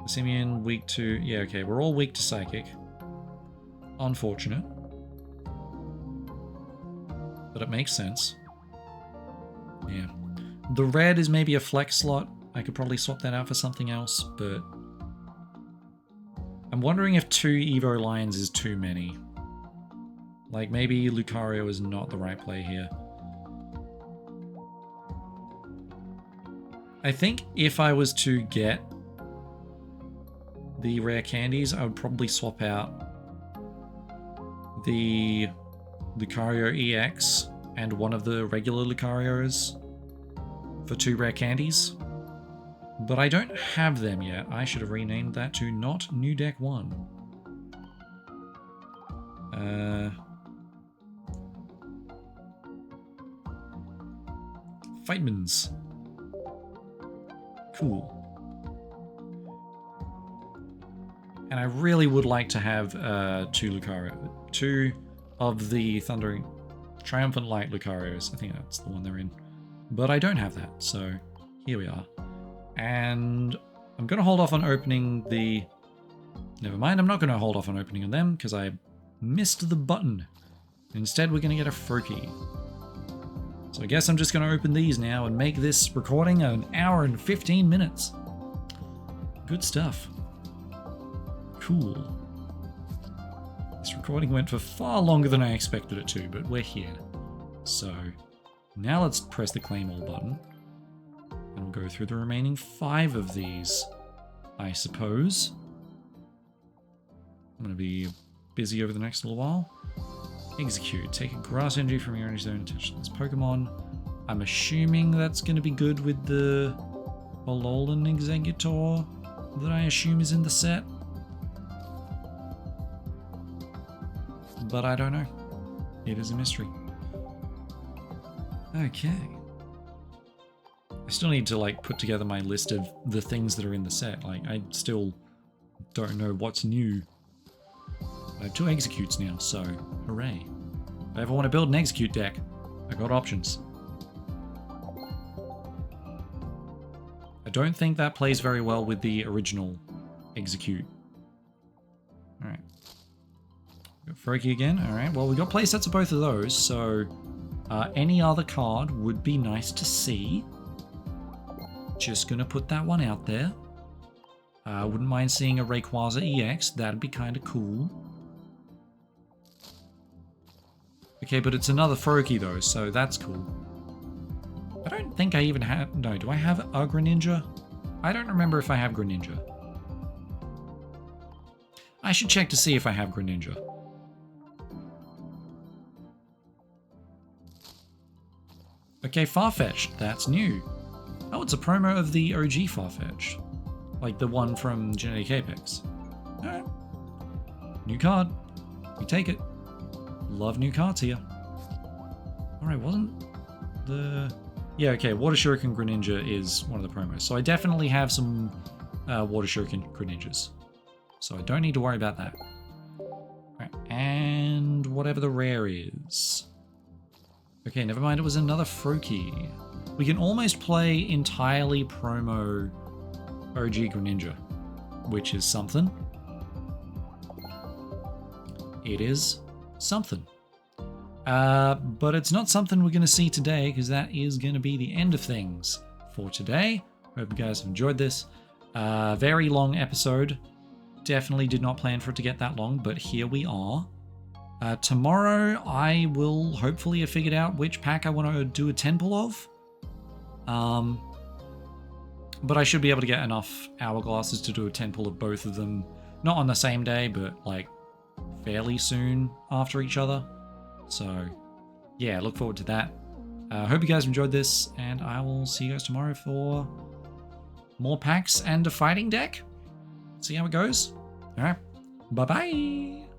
Simeon weak to... Yeah, okay, we're all weak to Psychic. Unfortunate. But it makes sense. Yeah. The red is maybe a flex slot. I could probably swap that out for something else, but... I'm wondering if 2 Evo Lions is too many. Like, maybe Lucario is not the right play here. I think if I was to get the rare candies, I would probably swap out the Lucario EX and one of the regular Lucarios for 2 rare candies. But I don't have them yet. I should have renamed that to not New Deck 1. Fightmans. Cool. And I really would like to have 2 Lucario. 2 of the Thundering Triumphant Light Lucarios. I think that's the one they're in. But I don't have that, so here we are. And I'm going to hold off on opening the... Never mind, I'm not going to hold off on opening them because I missed the button. Instead, we're going to get a Froakie. So I guess I'm just going to open these now and make this recording an hour and 15 minutes. Good stuff. Cool. This recording went for far longer than I expected it to, but we're here. So now let's press the Claim All button. And we'll go through the remaining 5 of these, I suppose. I'm going to be busy over the next little while. Execute. Take a Grass Energy from your energy zone and touch this Pokemon. I'm assuming that's going to be good with the Alolan Exeggutor that I assume is in the set. But I don't know. It is a mystery. Okay. I still need to like put together my list of the things that are in the set. Like I still don't know what's new. I have 2 executes now, so hooray. If I ever want to build an execute deck, I got options. I don't think that plays very well with the original execute. Alright. Got Froakie again. Alright, well we got playsets of both of those, so any other card would be nice to see. Just gonna put that one out there. I wouldn't mind seeing a Rayquaza EX, that'd be kind of cool. Okay, but it's another Froakie though, so that's cool. I don't think I even have... No, do I have a Greninja? I don't remember if I have Greninja. I should check to see if I have Greninja. Okay, Farfetch'd. That's new. Oh, it's a promo of the OG Farfetch'd. Like the one from Genetic Apex. Alright. New card. We take it. Love new cards here. Alright, wasn't the... Yeah, okay, Water Shuriken Greninja is one of the promos. So I definitely have some Water Shuriken Greninjas. So I don't need to worry about that. Alright, and whatever the rare is. Okay, never mind, it was another Froakie. We can almost play entirely promo OG Greninja, which is something. It is something. But it's not something we're going to see today, because that is going to be the end of things for today. Hope you guys have enjoyed this. Very long episode. Definitely did not plan for it to get that long, but here we are. Tomorrow I will hopefully have figured out which pack I want to do a 10 pull of. But I should be able to get enough hourglasses to do a 10 pull of both of them. Not on the same day, but like fairly soon after each other. So yeah, look forward to that. Hope you guys enjoyed this, and I will see you guys tomorrow for more packs and a fighting deck. See how it goes. All right, bye-bye.